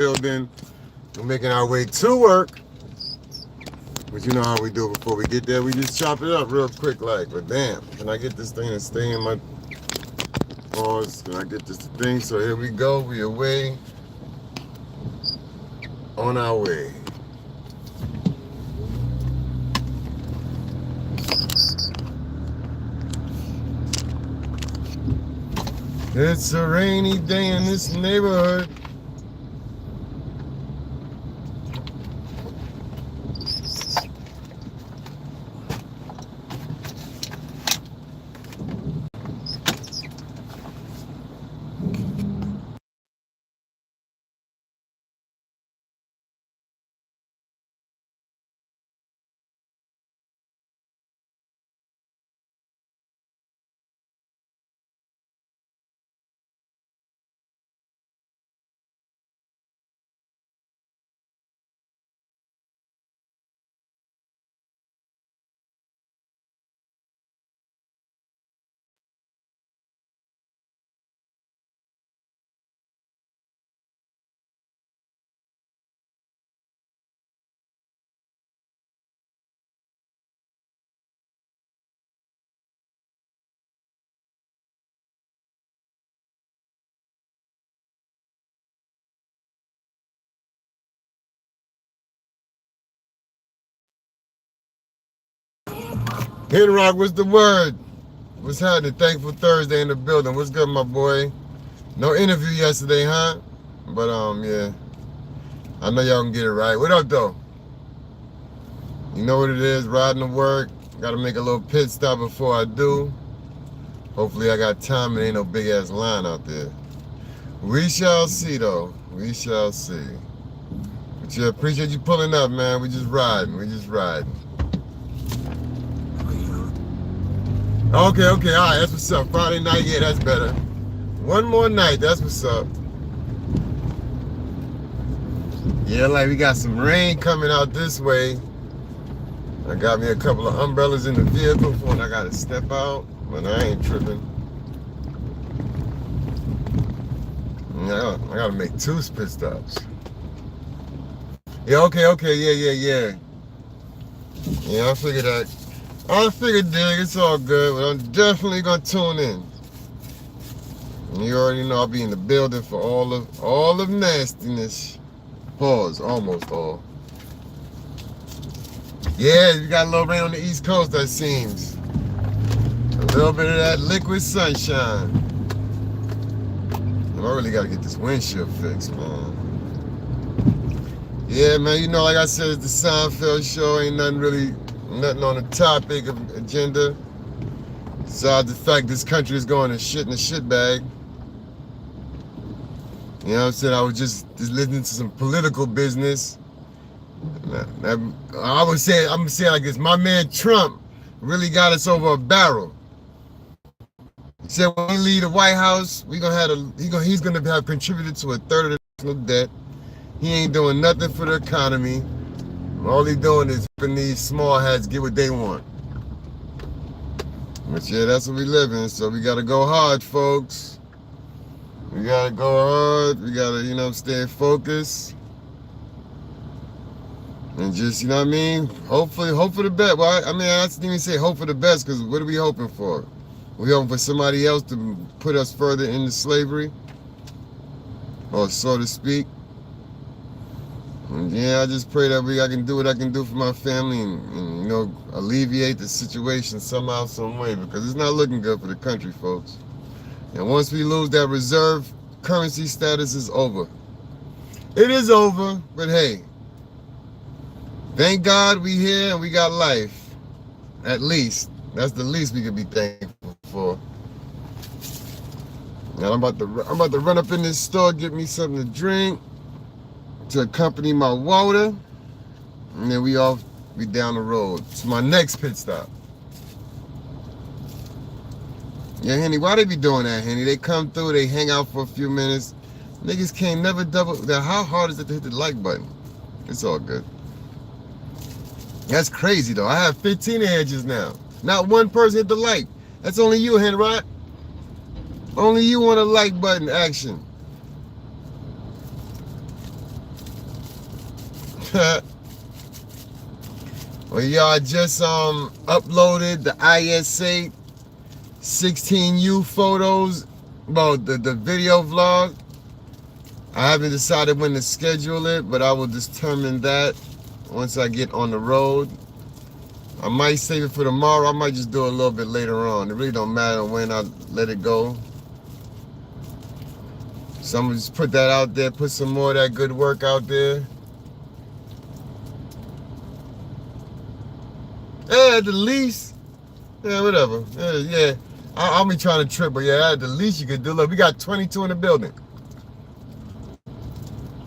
building. We're making our way to work. But you know how we do before we get there. We just chop it up real quick like. But damn, can I get this thing to stay in my pause? Can I get this thing? So here we go. We away. On our way. It's a rainy day in this neighborhood. Hit Rock, what's the word? What's happening? Thankful Thursday in the building. What's good, my boy? No interview yesterday, huh? But yeah. I know y'all can get it right. What up, though? You know what it is, riding to work. Gotta make a little pit stop before I do. Hopefully I got time and ain't no big ass line out there. We shall see, though. We shall see. But yeah, appreciate you pulling up, man. We just riding. Okay, all right, that's what's up. Friday night, yeah, that's better. One more night, that's what's up. Yeah, like we got some rain coming out this way. I got me a couple of umbrellas in the vehicle for when I gotta step out, but I ain't tripping. I gotta make 2 pit stops. Yeah, okay, yeah. Yeah, I figured that. Dig, it's all good, but I'm definitely gonna tune in. And you already know I'll be in the building for all of nastiness. Pause, almost all. Yeah, we got a little rain on the East Coast, that seems. A little bit of that liquid sunshine. And I really gotta get this windshield fixed, man. Yeah, man, you know, like I said, it's the Seinfeld show. Ain't nothing on the topic of agenda. Besides the fact this country is going to shit in a shit bag. You know what I'm saying? I was just listening to some political business. I'm gonna say like this. My man Trump really got us over a barrel. He said when we leave the White House, he's gonna have contributed to a third of the national debt. He ain't doing nothing for the economy. All he doing is helping these small hats get what they want. But yeah, that's what we live in. So we gotta go hard, folks. We gotta go hard. We gotta, stay focused. And just, you know what I mean? Hope for the best. Well, I didn't even say hope for the best, because what are we hoping for? We hoping for somebody else to put us further into slavery? Or so to speak. And yeah, I just pray that I can do what I can do for my family and alleviate the situation somehow, some way, because it's not looking good for the country, folks. And once we lose that reserve currency status, it's over. It is over, but hey, thank God we here and we got life. At least. That's the least we could be thankful for. Now I'm about to run up in this store, get me something to drink to accompany my water, and then we down the road to my next pit stop. Yeah, Henny, why they be doing that, Henny? They come through, they hang out for a few minutes. Niggas can't never double. How hard is it to hit the like button? It's all good. That's crazy though. I have 15 edges now. Not one person hit the like. That's only you, Henry, right? Only you want a like button action. Well, y'all just uploaded the ISA 16U photos, well, the video vlog. I haven't decided when to schedule it, but I will determine that once I get on the road. I might save it for tomorrow. I might just do it a little bit later on. It really don't matter when I let it go. So I'm gonna just put that out there, put some more of that good work out there. Yeah, at the least. Yeah, whatever. Yeah. I'll be trying to trip, but yeah, at the least you could do. Look, we got 22 in the building.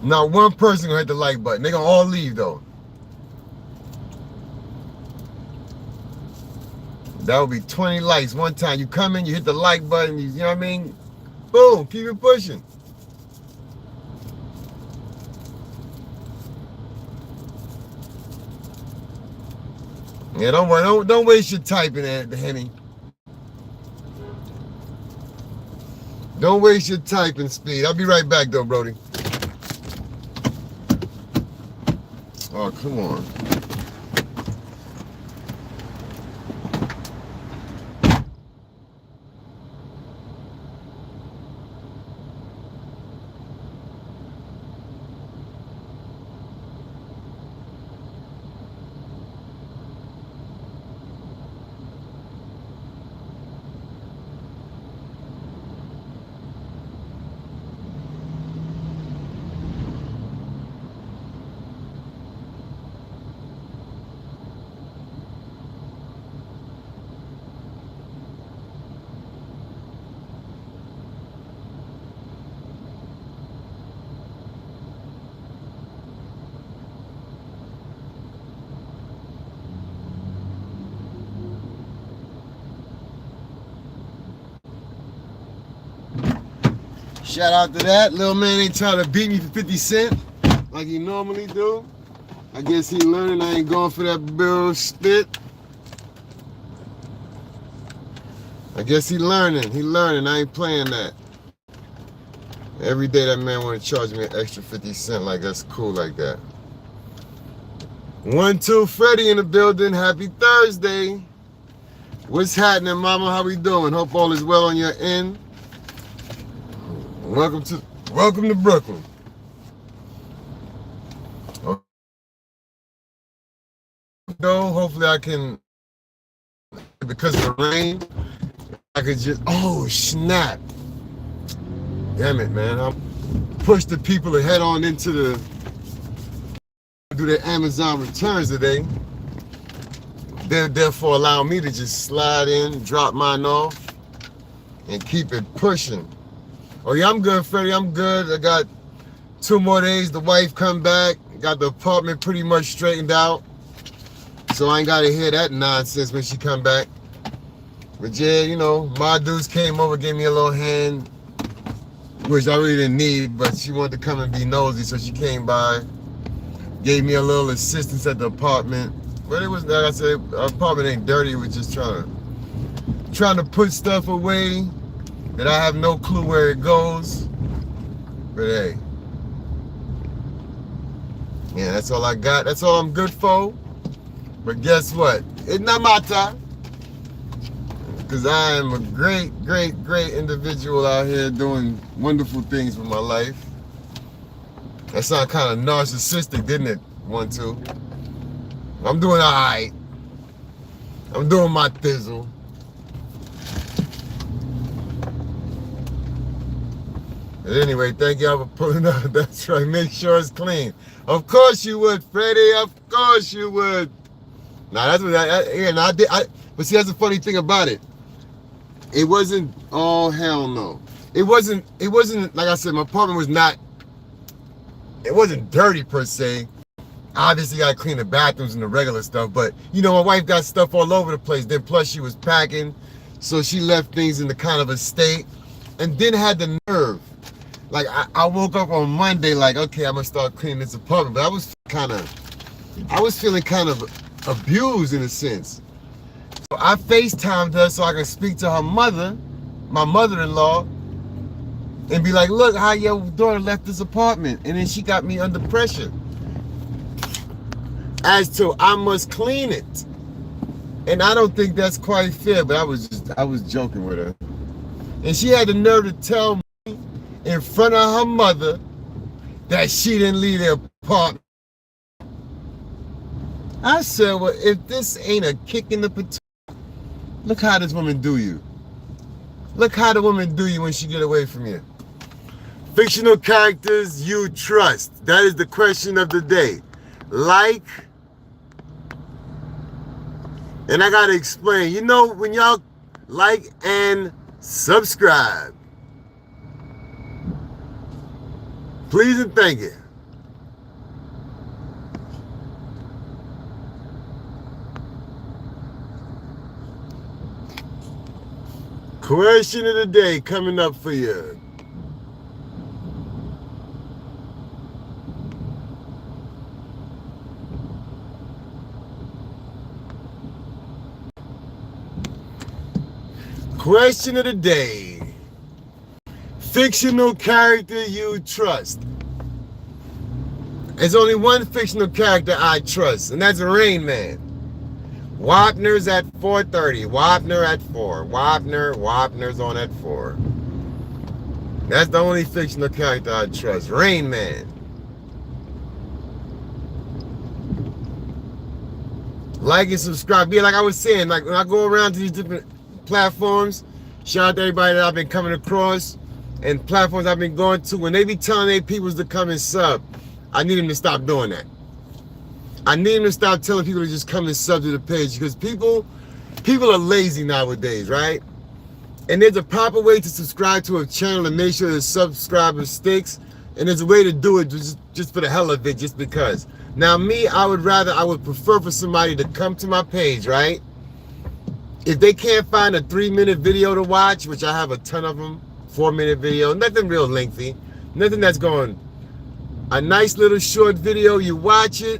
Not one person gonna hit the like button. They gonna all leave though. That would be 20 likes one time. You come in, you hit the like button, you know what I mean? Boom, keep it pushing. Yeah, don't worry, don't waste your typing at the Henny. Don't waste your typing speed. I'll be right back though, Brody. Oh, come on. Shout out to that. Little man ain't trying to beat me for 50 cents like he normally do. I guess he learning I ain't going for that bill spit. I guess he learning. I ain't playing that. Every day that man want to charge me an extra 50 cents like that's cool like that. 1-2 Freddie in the building. Happy Thursday. What's happening, mama? How we doing? Hope all is well on your end. Welcome to Brooklyn. Hopefully I can, because of the rain, I could just, oh snap. Damn it, man. I'll push the people to head on into do their Amazon returns today. They'll therefore allow me to just slide in, drop mine off, and keep it pushing. Oh yeah, I'm good, Freddie. I'm good. I got 2 more days. The wife come back. Got the apartment pretty much straightened out. So I ain't got to hear that nonsense when she come back. But yeah, you know, my dudes came over, gave me a little hand, which I really didn't need, but she wanted to come and be nosy, so she came by, gave me a little assistance at the apartment. But it was, like I said, our apartment ain't dirty. It was just trying to put stuff away that I have no clue where it goes. But hey, yeah, that's all I got. That's all I'm good for. But guess what? It's not my time. Because I am a great, great, great individual out here doing wonderful things with my life. That sounded kind of narcissistic, didn't it? 1-2. I'm doing all right. I'm doing my thizzle. But anyway, thank y'all for pulling up. That's right. Make sure it's clean. Of course you would, Freddie. Of course you would. Now that's what I did. But see, that's the funny thing about it. It wasn't. Oh hell no. It wasn't. Like I said, my apartment was not. It wasn't dirty per se. Obviously, I clean the bathrooms and the regular stuff. But you know, my wife got stuff all over the place. Then plus she was packing, so she left things in the kind of a state, and then had the nerve. Like I woke up on Monday, like, okay, I'm gonna start cleaning this apartment. But I was feeling kind of abused in a sense. So I FaceTimed her so I could speak to her mother, my mother-in-law, and be like, look how your daughter left this apartment. And then she got me under pressure. as to I must clean it. And I don't think that's quite fair, but I was joking with her. And she had the nerve to tell me in front of her mother that she didn't leave their apartment. I said, well, if this ain't a kick in the patootie, look how this woman do you. Look how the woman do you when she get away from you. Fictional characters you trust. That is the question of the day. Like, and I gotta explain, you know, when y'all like and subscribe, please and thank you. Question of the day coming up for you. Question of the day. Fictional character you trust. There's only one fictional character I trust, and that's Rain Man. Wapner's at 4:30. Wapner at 4. Wapner's on at 4. That's the only fictional character I trust. Rain Man. Like and subscribe. Yeah, like I was saying, like when I go around to these different platforms, shout out to everybody that I've been coming across and platforms I've been going to, when they be telling their peoples to come and sub, I need them to stop doing that. I need them to stop telling people to just come and sub to the page, because people are lazy nowadays, right? And there's a proper way to subscribe to a channel and make sure the subscriber sticks, and there's a way to do it just for the hell of it, just because. Now me, I would prefer for somebody to come to my page, right? If they can't find a 3-minute video to watch, which I have a ton of them, 4-minute video, nothing real lengthy, nothing that's going, a nice little short video, you watch it,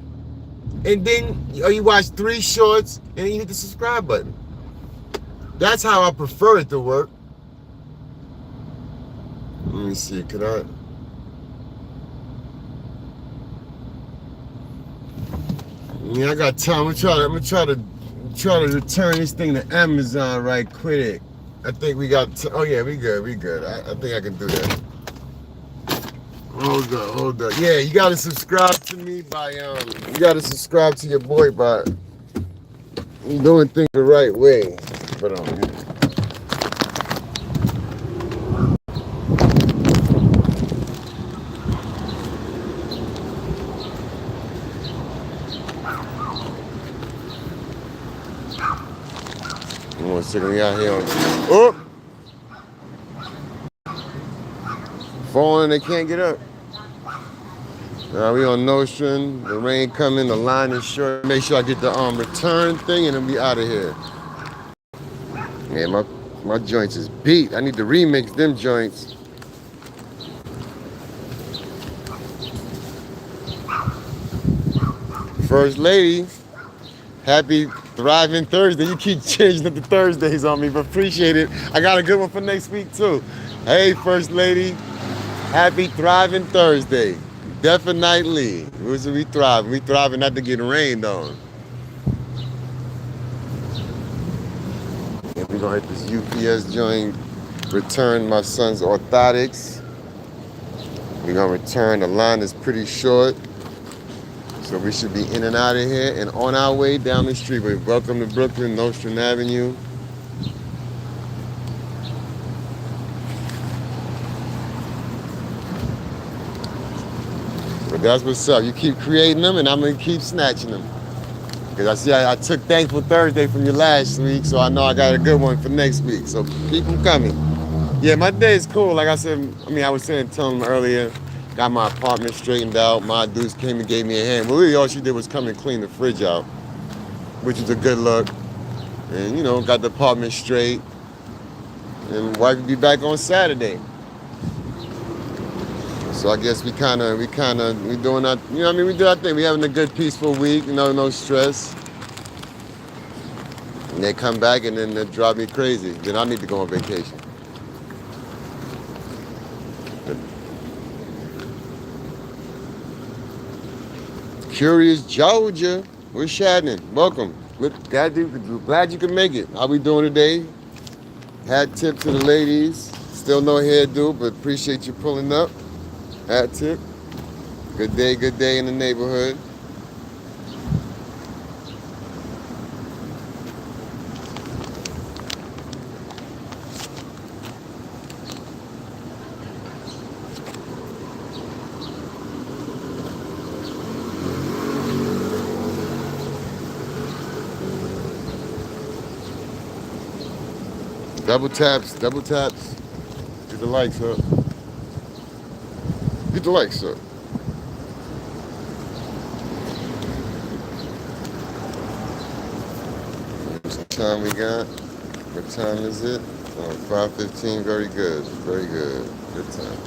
and then you watch 3 shorts, and then you hit the subscribe button. That's how I prefer it to work. Let me see, could I? Yeah, I got time. I'm gonna try to return this thing to Amazon right quick. I think we got, oh yeah, we good. I think I can do that. Hold up. Yeah, you gotta subscribe to me by, you gotta subscribe to your boy by doing things the right way. But, one second, we out here on, oh! Falling, they can't get up. We on Nostrand, the rain coming, the line is short. Make sure I get the return thing and then we out of here. Yeah, my joints is beat. I need to remix them joints. First lady, happy thriving Thursday. You keep changing up the Thursdays on me, but appreciate it. I got a good one for next week too. Hey, First Lady, happy thriving Thursday. Definitely. We thrive. We thriving not to get rained on. And we're gonna hit this UPS joint, return my son's orthotics. We're gonna return, the line is pretty short. So we should be in and out of here and on our way down the street. Welcome to Brooklyn, Nostrand Avenue. But that's what's up. You keep creating them and I'm gonna keep snatching them. Because I see I took Thankful Thursday from you last week, so I know I got a good one for next week. So keep them coming. Yeah, my day is cool. Like I said, I was telling them earlier, got my apartment straightened out. My dudes came and gave me a hand. Well, really all she did was come and clean the fridge out, which is a good look. And you know, got the apartment straight. And wife will be back on Saturday. So I guess we doing our, we do our thing. We having a good, peaceful week, no stress. And they come back and then they drive me crazy. Then I need to go on vacation. Curious Georgia. We're Shannon. Welcome. Glad you could make it. How we doing today? Hat tip to the ladies. Still no hairdo, but appreciate you pulling up. Hat tip. Good day in the neighborhood. Double taps, double taps. Get the likes up. Get the likes up. What time we got? What time is it? 5:15. Very good. Very good. Good time.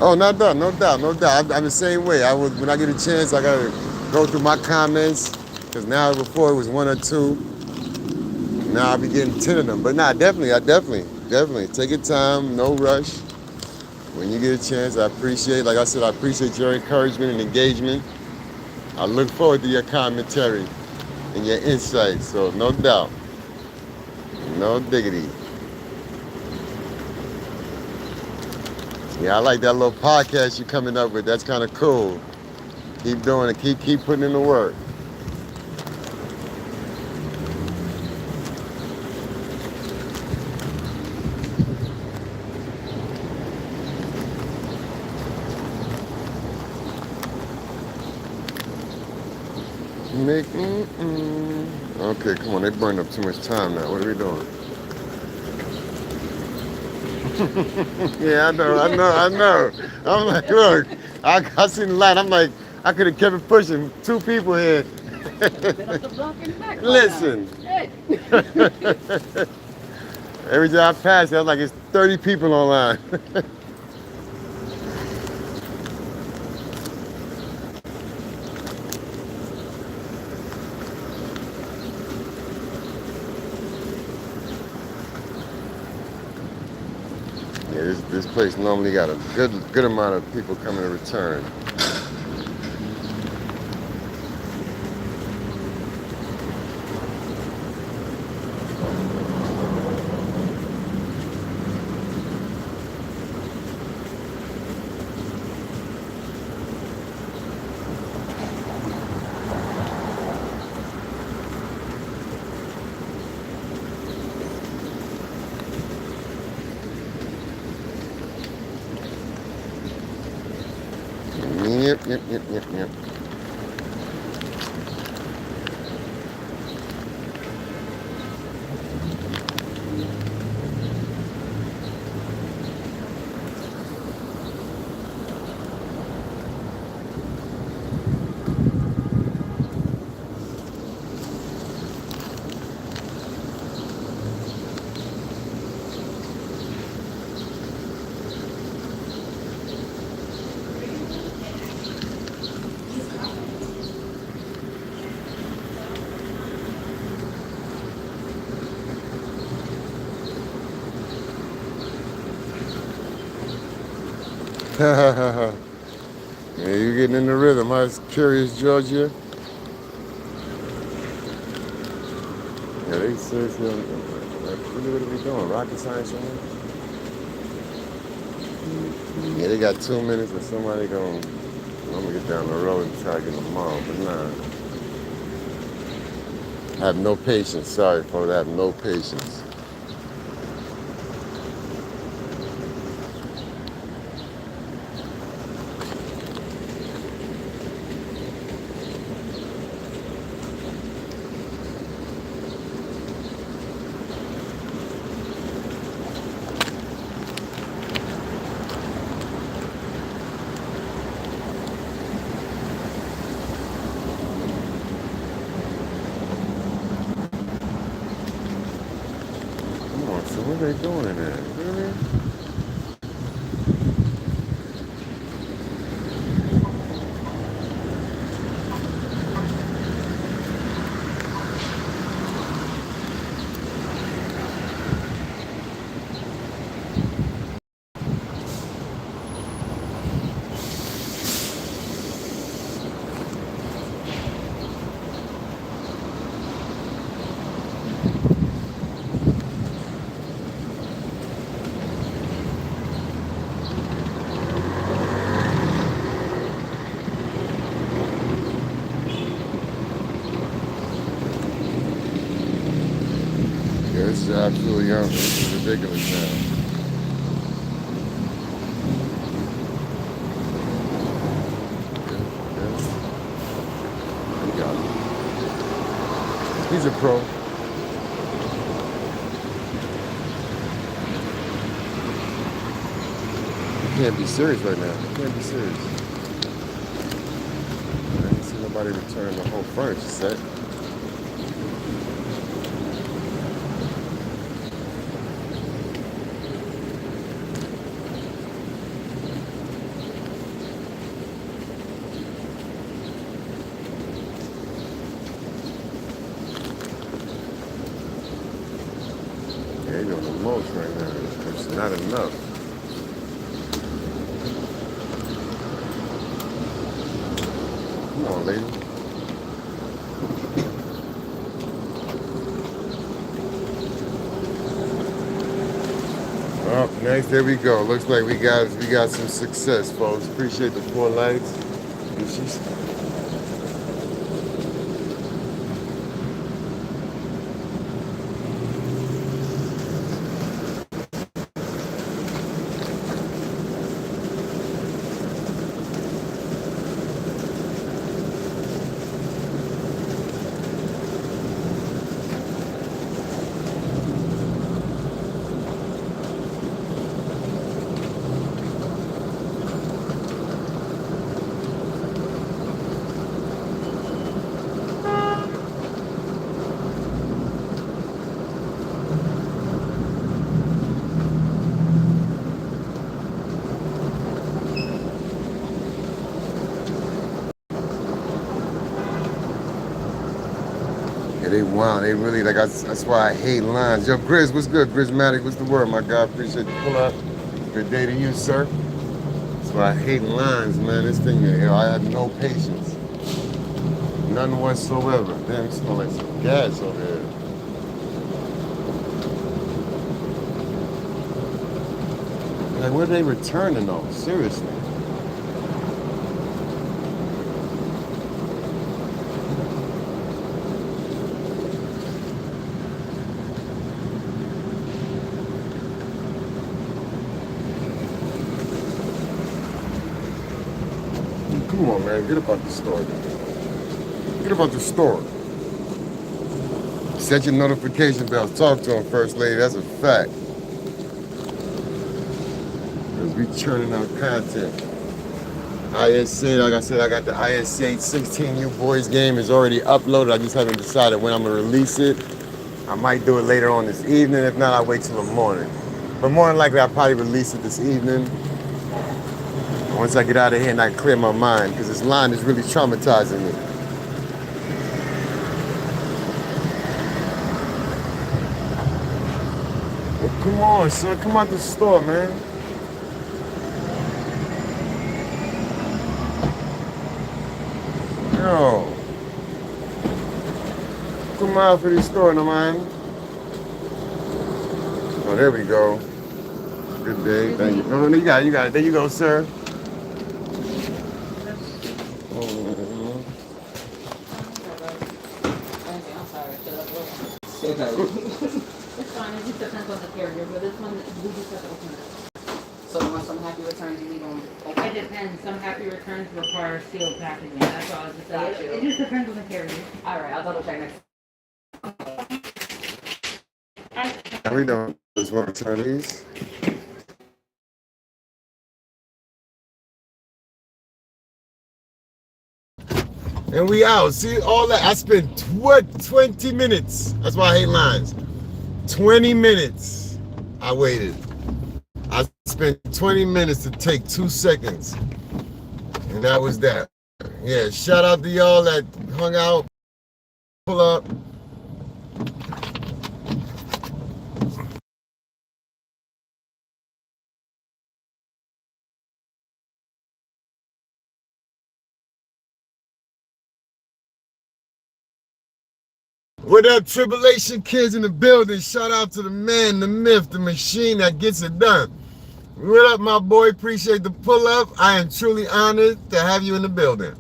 Oh, no doubt, no doubt, no doubt. I'm the same way. When I get a chance, I gotta go through my comments, because now before it was one or two. Now I'll be getting 10 of them. But nah, definitely take your time, no rush. When you get a chance, I appreciate, like I said, I appreciate your encouragement and engagement. I look forward to your commentary and your insights. So no doubt, no diggity. Yeah, I like that little podcast you're coming up with. That's kind of cool. Keep doing it. Keep putting in the work. Okay, come on. They burned up too much time now. What are we doing? Yeah, I know. I'm like, look, I seen the light. I'm like, I could have kept it pushing. Two people here. Listen. Every time I pass it, I was like, it's 30 people online. Yeah, this place normally got a good amount of people coming to return. Yep. Yeah, you're getting in the rhythm, huh? Curious Georgia. Yeah, they seriously, like, what are we doing? Rocket science or something? Yeah, they got 2 minutes and somebody I'm gonna get down the road and try to get them all, but nah. I have no patience. Sorry, folks, I have no patience. Come on, so what are they doing in there? You know what I mean? is absolutely ridiculous now. You got it. He's a pro. You can't be serious right now. You can't be serious. I didn't see nobody return the whole furniture set. Yeah, you're doing the most right now. It's not enough. Come on, lady. Oh, next, there we go. Looks like we got some success, folks. Appreciate the 4 likes. Yeah, they wow, they really like. That's why I hate lines. Yo, Grizz, what's good? Grizzmatic, what's the word, my guy? Appreciate the pull up. Good day to you, sir. That's why I hate lines, man. This thing, I have no patience, none whatsoever. Damn, it smells like some gas over here. Like, where are they returning though? Seriously. Come on, man. Get about the store. Get about the store. Set your notification bells. Talk to him, First Lady. That's a fact. Because we churning out content. IS8, like I said, I got the IS8 16U Boys game. Is already uploaded. I just haven't decided when I'm going to release it. I might do it later on this evening. If not, I'll wait till the morning. But more than likely, I'll probably release it this evening. Once I get out of here and I clear my mind, because this line is really traumatizing me. Well, come on, son. Come out the store, man. Yo. Come out for the store, no man. Oh, there we go. Good day. Thank you. Oh, you got it. There you go, sir. It's fine, it just depends on the carrier, but this one, we just have to open it. So once some happy returns, you leave them open? It depends, some happy returns require sealed packaging, that's all I was just saying. Got you. It just depends on the carrier. Alright, I'll double check next. How we doing? Just want to turn these. And we out. See all that? I spent 20 minutes. That's why I hate lines. 20 minutes. I waited. I spent 20 minutes to take 2 seconds. And that was that. Yeah, shout out to y'all that hung out. Pull up. What up, Tribulation kids in the building? Shout out to the man, the myth, the machine that gets it done. What up, my boy? Appreciate the pull up. I am truly honored to have you in the building.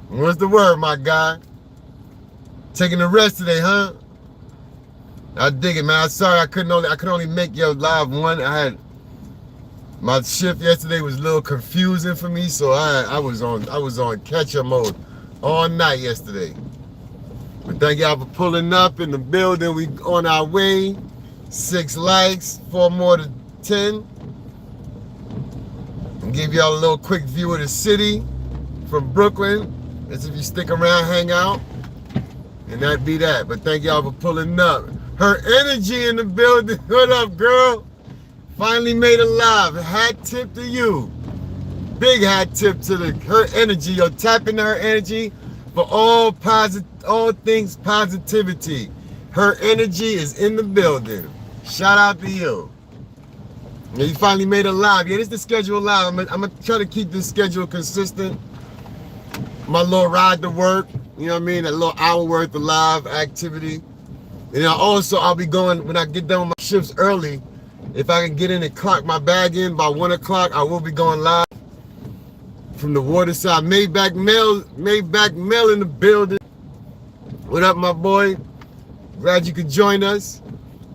What's the word, my guy? Taking a rest today, huh? I dig it, man. I'm sorry I could only make your live one. I had my shift yesterday was a little confusing for me, so I was on catch-up mode all night yesterday. But thank y'all for pulling up in the building. We on our way. 6 likes, 4 more to 10. And give y'all a little quick view of the city from Brooklyn. As if you stick around, hang out. And that'd be that. But thank y'all for pulling up. Her energy in the building. What up, girl? Finally made it live. Hat tip to you. Big hat tip to her energy. Yo, tap into her energy for all things positivity. Her energy is in the building. Shout out to you. Yeah, you finally made it live. Yeah, this is the schedule live. I'm gonna try to keep this schedule consistent. My little ride to work, you know what I mean? A little hour worth of live activity. And also I'll be going, when I get done with my shifts early, if I can get in and clock my bag in by 1 o'clock, I will be going live from the water side. Maybach Mel in the building. What up, my boy? Glad you could join us.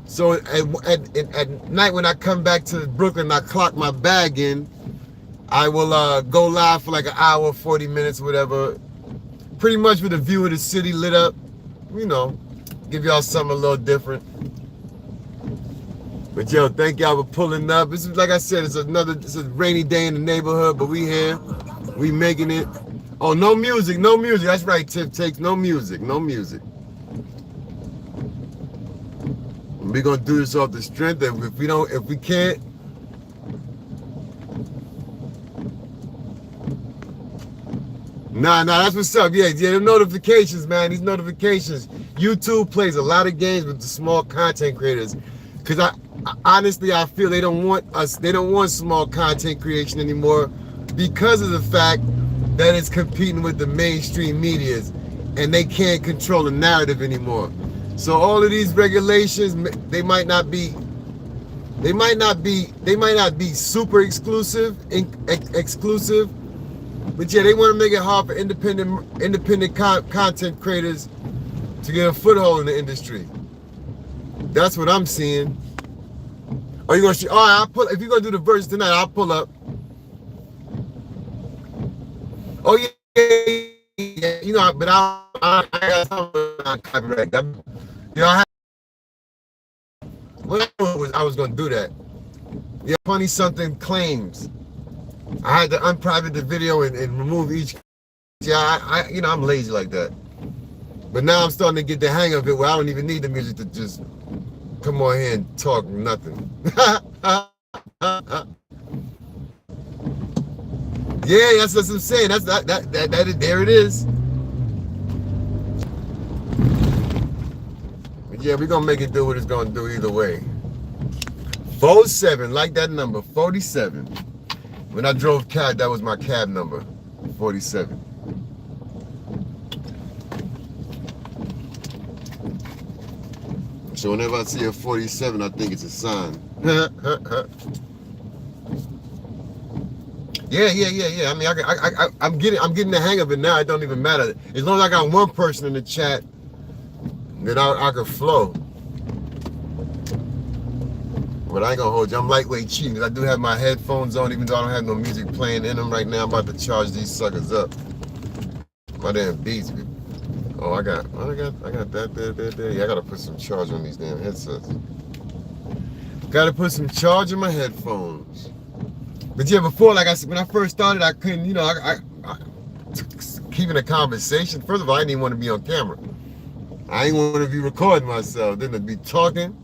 So at night when I come back to Brooklyn and I clock my bag in, I will go live for like an hour, 40 minutes, whatever. Pretty much with a view of the city lit up. You know, give y'all something a little different. But yo, thank y'all for pulling up. This is, like I said, it's a rainy day in the neighborhood, but we here. We making it. Oh, no music, no music. That's right, Tip Takes. No music, no music. We're gonna do this off the strength that if we can't, nah, that's what's up. Yeah, the notifications, man. These notifications. YouTube plays a lot of games with the small content creators. Cause I honestly feel they don't want small content creation anymore because of the fact that it's competing with the mainstream medias and they can't control the narrative anymore. So all of these regulations, they might not be super exclusive, but yeah, they want to make it hard for independent content creators to get a foothold in the industry. That's what I'm seeing. Are you gonna see? All right, I'll pull. If you're gonna do the verse tonight, I'll pull up. Oh yeah. You know, but I got something on copyright. You know, I was gonna do that. Yeah, 20-something claims. I had to unprivate the video and remove each. Yeah, I'm lazy like that. But now I'm starting to get the hang of it where I don't even need the music to just come on here and talk nothing. Yeah, that's what I'm saying. There it is. Yeah, we're gonna make it do what it's gonna do either way. 47, like that number, 47. When I drove cab, that was my cab number, 47. So whenever I see a 47, I think it's a sign. Yeah. I mean, I'm getting the hang of it now. It don't even matter. As long as I got one person in the chat, then I can flow. But I ain't gonna hold you. I'm lightweight cheating because I do have my headphones on, even though I don't have no music playing in them right now. I'm about to charge these suckers up. My damn beats. Oh, I got that there. Yeah, I gotta put some charge on these damn headsets. Gotta put some charge on my headphones. But yeah, before, like I said, when I first started, I couldn't, you know, I keeping a conversation. First of all, I didn't even want to be on camera. I didn't want to be recording myself. Then to be talking.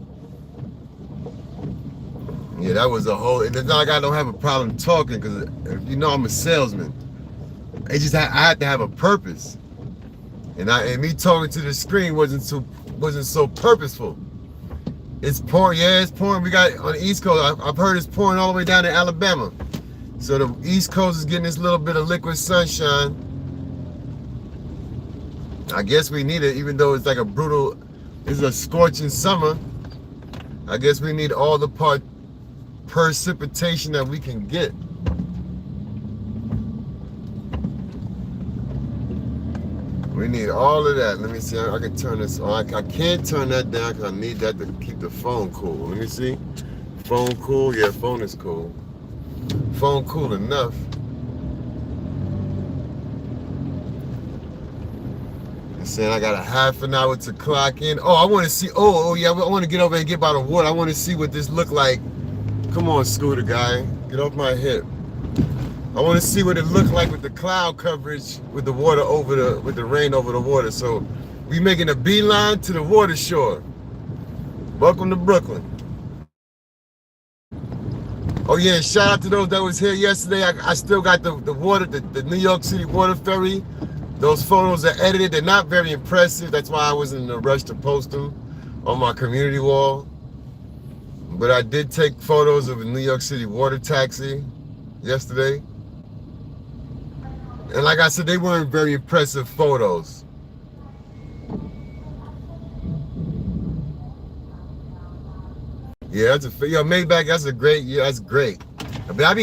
Yeah, that was a whole, and it's not like I don't have a problem talking, because you know I'm a salesman. It just, I had to have a purpose. And me talking to the screen wasn't so purposeful. It's pouring, yeah, it's pouring. We got on the East Coast, I've heard it's pouring all the way down to Alabama. So the East Coast is getting this little bit of liquid sunshine. I guess we need it, even though it's like it's a scorching summer. I guess we need all the precipitation that we can get. We need all of that. Let me see. I can turn this on. I can't turn that down because I need that to keep the phone cool. Let me see. Phone cool? Yeah, phone is cool. Phone cool enough. It's saying I got a half an hour to clock in. Oh, I want to see. Oh, yeah. I want to get over and get by the water. I want to see what this look like. Come on, scooter guy. Get off my hip. I want to see what it looked like with the cloud coverage, with the water with the rain over the water. So we making a beeline to the water shore. Welcome to Brooklyn. Oh yeah, shout out to those that was here yesterday. I still got the water, the New York City water ferry. Those photos are edited. They're not very impressive. That's why I wasn't in a rush to post them on my community wall. But I did take photos of a New York City water taxi yesterday. And like I said, they weren't very impressive photos. Yeah, Maybach, that's a great, yeah, that's great. But I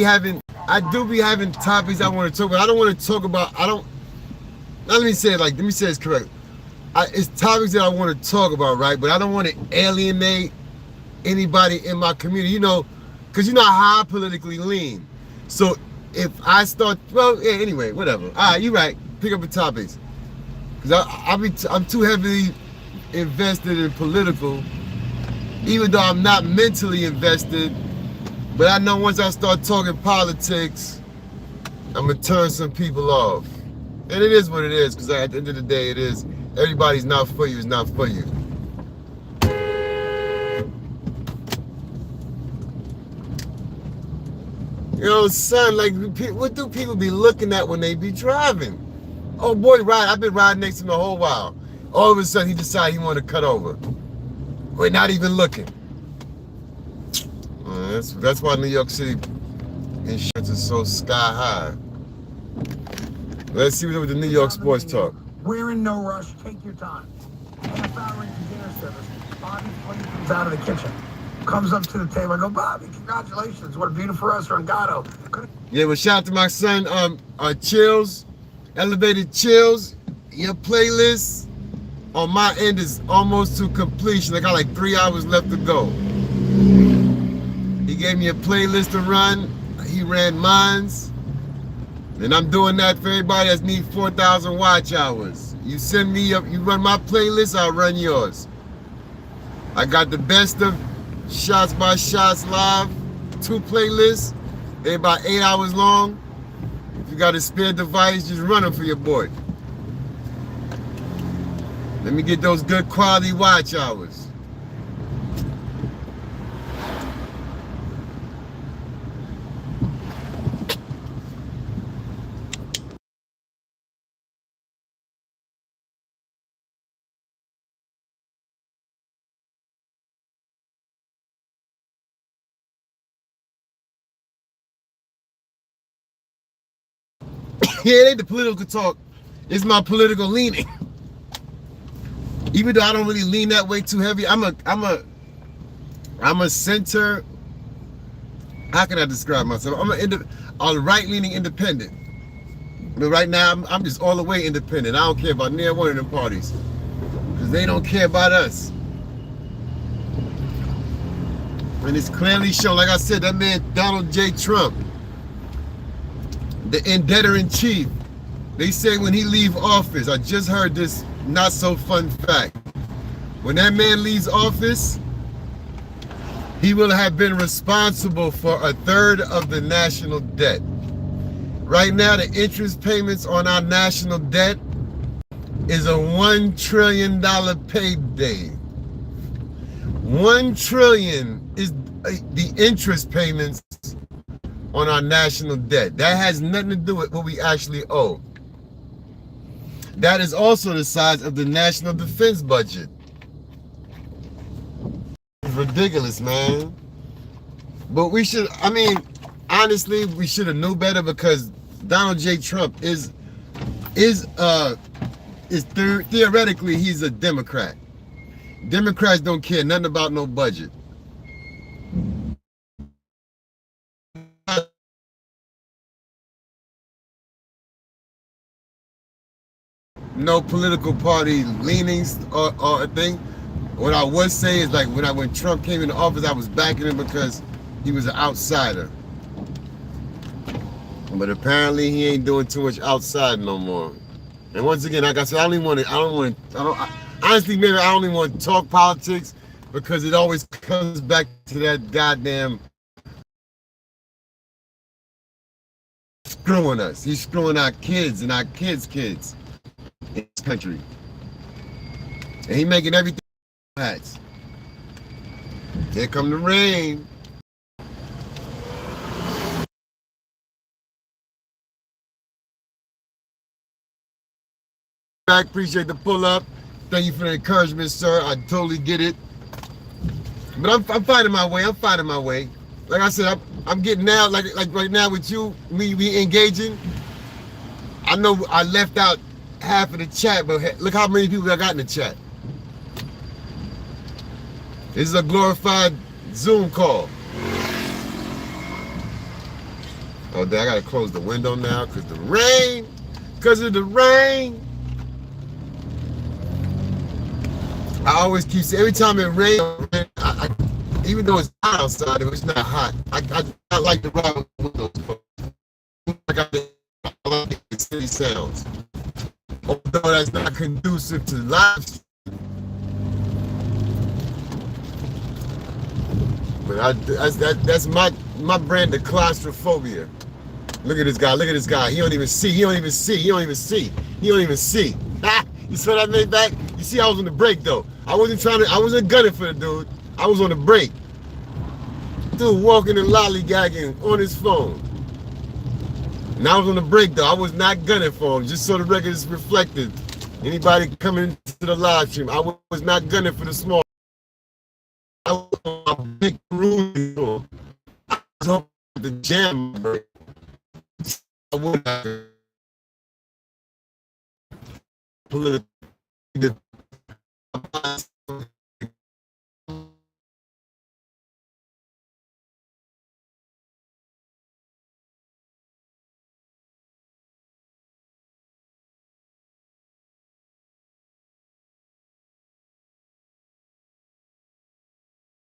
do be having topics I want to talk about. I don't want to talk about, let me say it's correct. It's topics that I want to talk about, right? But I don't want to alienate anybody in my community, because you know how I politically lean. So if I start, well, yeah, anyway, whatever. All right, you're right. Pick up the topics. Because I'm too heavily invested in political, even though I'm not mentally invested. But I know once I start talking politics, I'm going to turn some people off. And it is what it is, because at the end of the day, it is. Everybody's not for you is not for you. Son, like, what do people be looking at when they be driving? Oh boy, I've been riding next to him a whole while. All of a sudden, he decided he wanted to cut over. We're not even looking. That's why New York City insurance is so sky high. Let's see what the New York sports talk. We're in no rush. Take your time. Half hour into dinner service, Bobby's plate comes out of the kitchen. Comes up to the table. I go, Bobby, congratulations. What a beautiful restaurant, Gatto. Yeah, well, shout out to my son, Chills, Elevated Chills. Your playlist on my end is almost to completion. I got like 3 hours left to go. He gave me a playlist to run. He ran mines. And I'm doing that for everybody that needs 4,000 watch hours. You send me up, you run my playlist, I'll run yours. I got the best of Shots by Shots Live, 2 playlists. They're about 8 hours long. If you got a spare device, just run them for your boy. Let me get those good quality watch hours. Yeah, it ain't the political talk. It's my political leaning. Even though I don't really lean that way too heavy, I'm a center. How can I describe myself? I'm a right-leaning independent. But right now, I'm just all the way independent. I don't care about neither one of them parties because they don't care about us. And it's clearly shown. Like I said, that man Donald J. Trump, the indebtor-in-chief, they say when he leave office, I just heard this not so fun fact. When that man leaves office, he will have been responsible for 1/3 of the national debt. Right now, the interest payments on our national debt is a $1 trillion payday. 1 trillion is the interest payments on our national debt. That has nothing to do with what we actually owe. That is also the size of the national defense budget. It's ridiculous, man. But we should, honestly, we should have knew better because Donald J. Trump is theoretically, he's a Democrat. Democrats don't care nothing about no budget. no political party leanings or a thing. What I would say is like when Trump came into office, I was backing him because he was an outsider. But apparently he ain't doing too much outside no more. And once again, like I said, honestly, maybe I don't even want to talk politics because it always comes back to that goddamn screwing us. He's screwing our kids and our kids' kids in this country. And he making everything hats. Here come the rain. I appreciate the pull up. Thank you for the encouragement, sir. I totally get it. But I'm finding my way. I'm finding my way. Like I said, I'm getting now, like right now with you, we engaging. I know I left out half of the chat, but look how many people I got in the chat. This is a glorified Zoom call. Oh, I gotta close the window now because of the rain. I always keep saying, every time it rains, even though it's hot outside, if it's not hot, I like to ride with the windows. I like the city sounds. Although that's not conducive to live stream. But that's my brand of claustrophobia. Look at this guy. He don't even see. Ha! You saw that made back? You see, I was on the break though. I wasn't gunning for the dude. I was on the break. Dude walking and lollygagging on his phone. And I was on the break though. I was not gunning for him, just so the record is reflected. Anybody coming to the live stream, I was not gunning for the small. I was on my big room. I was hoping the jam break. I would not. Political.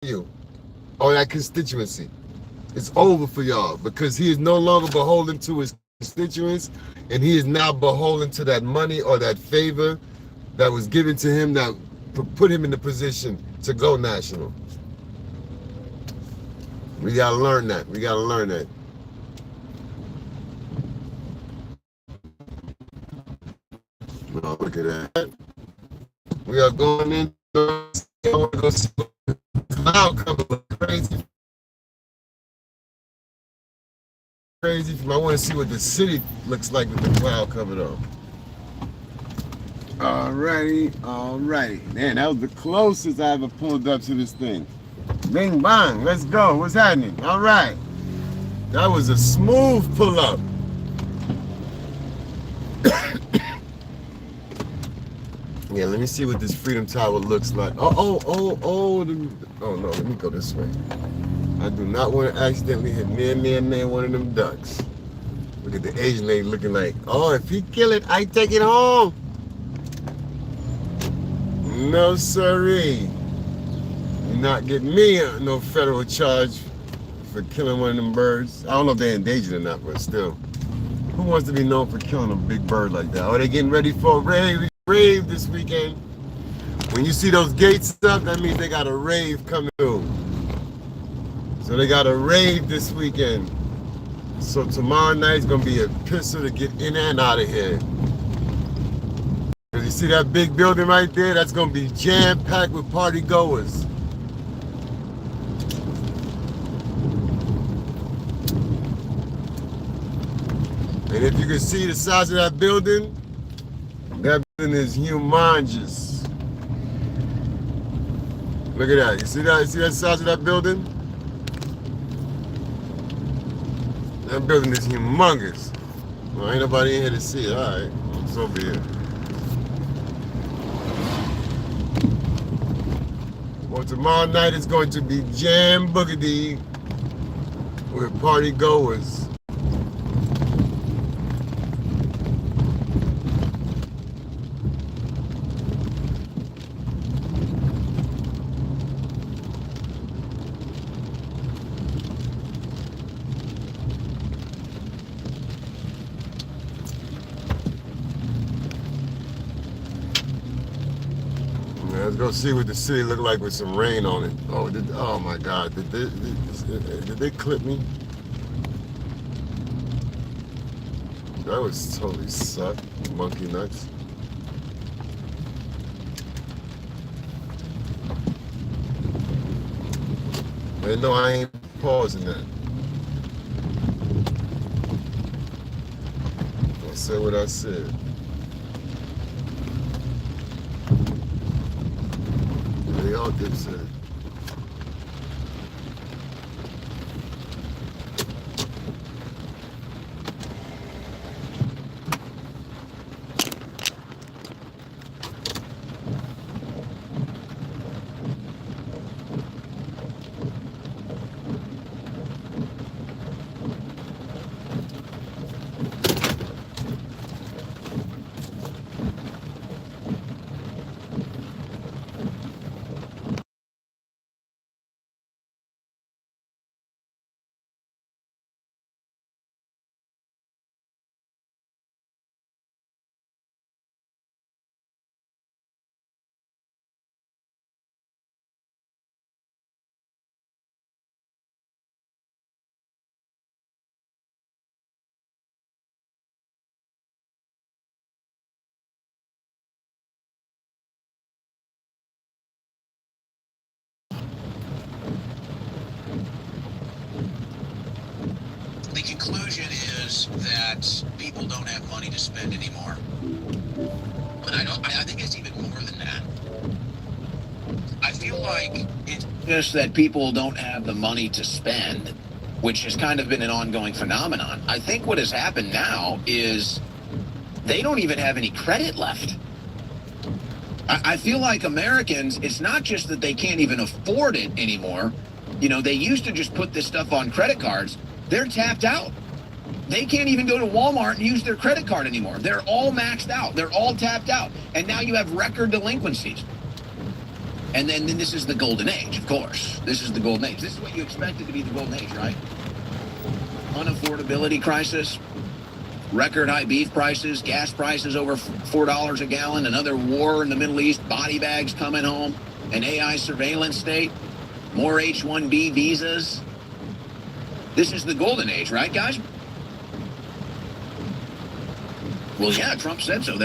You or that constituency. It's over for y'all because he is no longer beholden to his constituents, and he is now beholden to that money or that favor that was given to him that put him in the position to go national. We gotta learn that. Oh, look at that. We are going in. I want to go see the cloud cover look crazy. I want to see what the city looks like with the cloud cover though. Alrighty. Man, that was the closest I ever pulled up to this thing. Bing bang, let's go. What's happening? Alright. That was a smooth pull up. Yeah, let me see what this Freedom Tower looks like. Oh no, let me go this way. I do not want to accidentally hit near one of them ducks. Look at the Asian lady looking like, oh, if he kill it, I take it home. No, sirree. You're not getting me no federal charge for killing one of them birds. I don't know if they're endangered or not, but still. Who wants to be known for killing a big bird like that? Oh, they getting ready for a rave this weekend. When you see those gates up, that means they got a rave coming through. So they got a rave this weekend. So tomorrow night's gonna be a pistol to get in and out of here. You see that big building right there? That's gonna be jam-packed with party goers. And if you can see the size of that building is humongous. Look at that. You see that? You see that size of that building? That building is humongous. Well, ain't nobody in here to see it. All right, it's over here. Well, tomorrow night is going to be jam boogity with party goers. Let's go see what the city look like with some rain on it. Oh my God, did they clip me? That was totally sucked, monkey nuts. They know I ain't pausing that. I said what I said. They all did say it. The conclusion is that people don't have money to spend anymore. But I think it's even more than that. I feel like it's just that people don't have the money to spend, which has kind of been an ongoing phenomenon. I think what has happened now is they don't even have any credit left. I feel like Americans, it's not just that they can't even afford it anymore. You know, they used to just put this stuff on credit cards. They're tapped out. They can't even go to Walmart and use their credit card anymore. They're all maxed out. They're all tapped out. And now you have record delinquencies. And then this is the golden age, of course. This is the golden age. This is what you expected to be the golden age, right? Unaffordability crisis, record high beef prices, gas prices over $4 a gallon, another war in the Middle East, body bags coming home, an AI surveillance state, more H-1B visas. This is the golden age, right, guys? Well, yeah, Trump said so.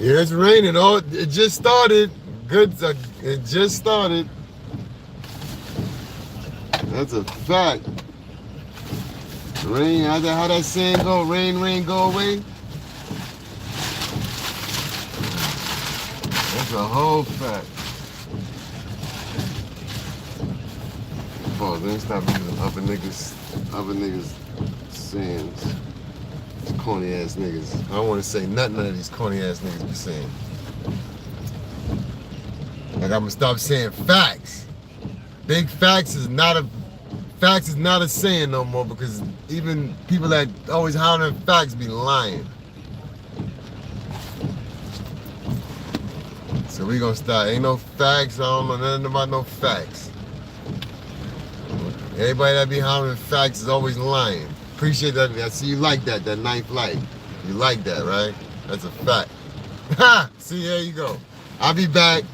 Yeah, it's raining. Oh, it just started. Good. It just started. That's a fact. Rain, how that saying go? Rain, rain, go away. That's a whole fact. Oh, then stop using other niggas sayings. These corny ass niggas. I don't want to say nothing none of these corny ass niggas be saying. Like I'm gonna stop saying facts. Big facts is not a saying no more because even people that always hollering facts be lying. So we gonna start. Ain't no facts. I don't know nothing about no facts. Everybody that be hollering facts is always lying. Appreciate that. I see you like that ninth light. You like that, right? That's a fact. Ha! See, there you go. I'll be back.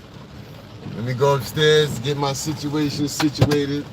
Let me go upstairs, get my situation situated.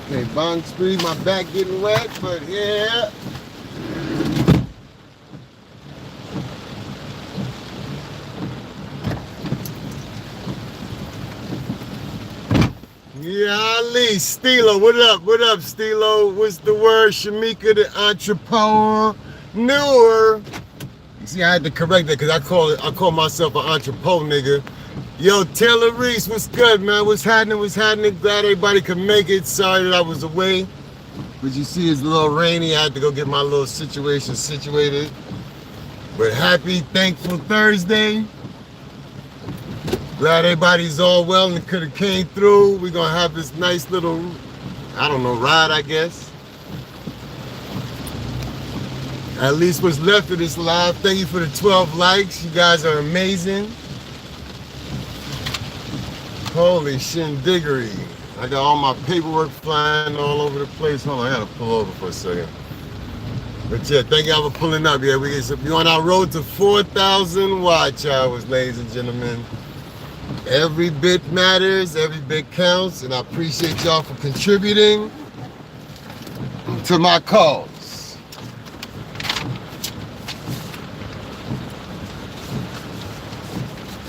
Okay, Bong Spree, my back getting wet, but yeah. Yeah, Ali, Stilo, what up? What up, Stilo? What's the word? Shamika, the entrepreneur. You see, I had to correct that because I call myself an entrepreneur, nigga. Yo, Taylor Reese, what's good, man? What's happening? What's happening? Glad everybody could make it. Sorry that I was away. But you see, it's a little rainy. I had to go get my little situation situated. But happy, thankful Thursday. Glad everybody's all well and could have came through. We're going to have this nice little, I don't know, ride, I guess. At least what's left of this live. Thank you for the 12 likes. You guys are amazing. Holy shindiggery. I got all my paperwork flying all over the place. Hold on, I gotta pull over for a second. But yeah, thank y'all for pulling up. Yeah, we're on our road to 4,000 watch hours, ladies and gentlemen. Every bit matters, every bit counts, and I appreciate y'all for contributing to my cause.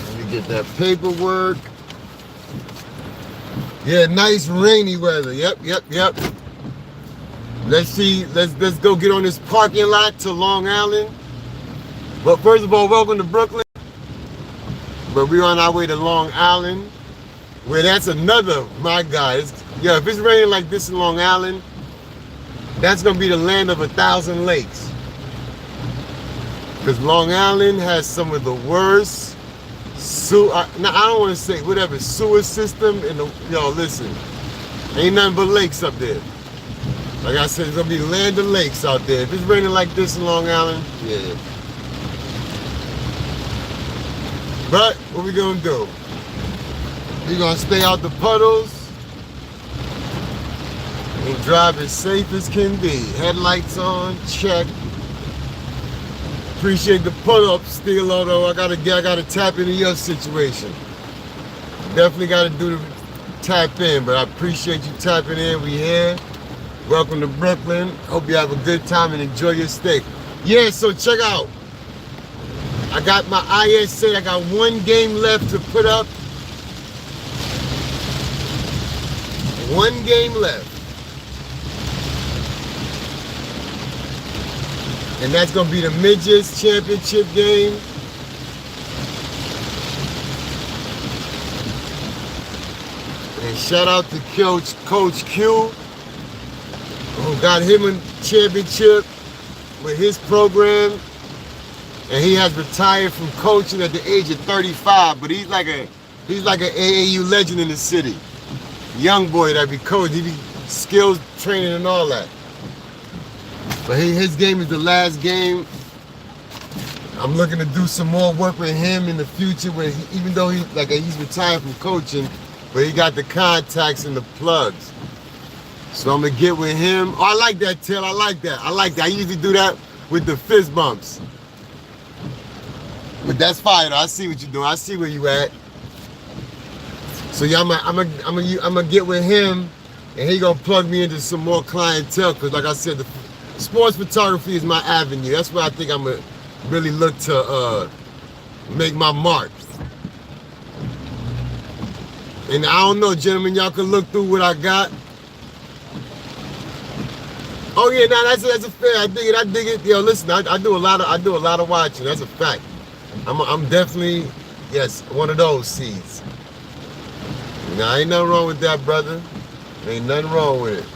Let me get that paperwork. Yeah, nice rainy weather. Yep. Let's see, let's go get on this parking lot to Long Island. But first of all, welcome to Brooklyn. But we're on our way to Long Island, where that's another, my God. Yeah, if it's raining like this in Long Island, that's gonna be the land of 1,000 lakes. Because Long Island has some of the worst I don't want to say whatever sewer system in the, yo, listen, ain't nothing but lakes up there. Like I said, it's gonna be land of lakes out there. If it's raining like this in Long Island, yeah. But what we gonna do? We're gonna stay out the puddles and drive as safe as can be. Headlights on, check. Appreciate the pull-up, Stilo, though. I gotta tap into your situation. Definitely gotta do the tap in, but I appreciate you tapping in. We here. Welcome to Brooklyn. Hope you have a good time and enjoy your stay. Yeah, so check out. I got my ISA. I got one game left to put up. One game left. And that's going to be the Midgets Championship game. And shout out to Coach Q, who got him a championship with his program. And he has retired from coaching at the age of 35. But he's like an AAU legend in the city. Young boy that be coaching. He be skills training and all that. But his game is the last game. I'm looking to do some more work with him in the future, where even though he's retired from coaching, but he got the contacts and the plugs. So I'm gonna get with him. Oh, I like that, Till. I like that. I usually do that with the fist bumps. But that's fine. I see what you're doing. I see where you at. So yeah, I'm gonna get with him, and he gonna plug me into some more clientele. Cause like I said, the sports photography is my avenue. That's where I think I'm gonna really look to make my mark. And I don't know, gentlemen, y'all can look through what I got. Oh yeah, nah, that's a fair. I dig it. Yo, listen, I do a lot of watching. That's a fact. I'm definitely, yes, one of those seeds. Nah, ain't nothing wrong with that, brother. Ain't nothing wrong with it.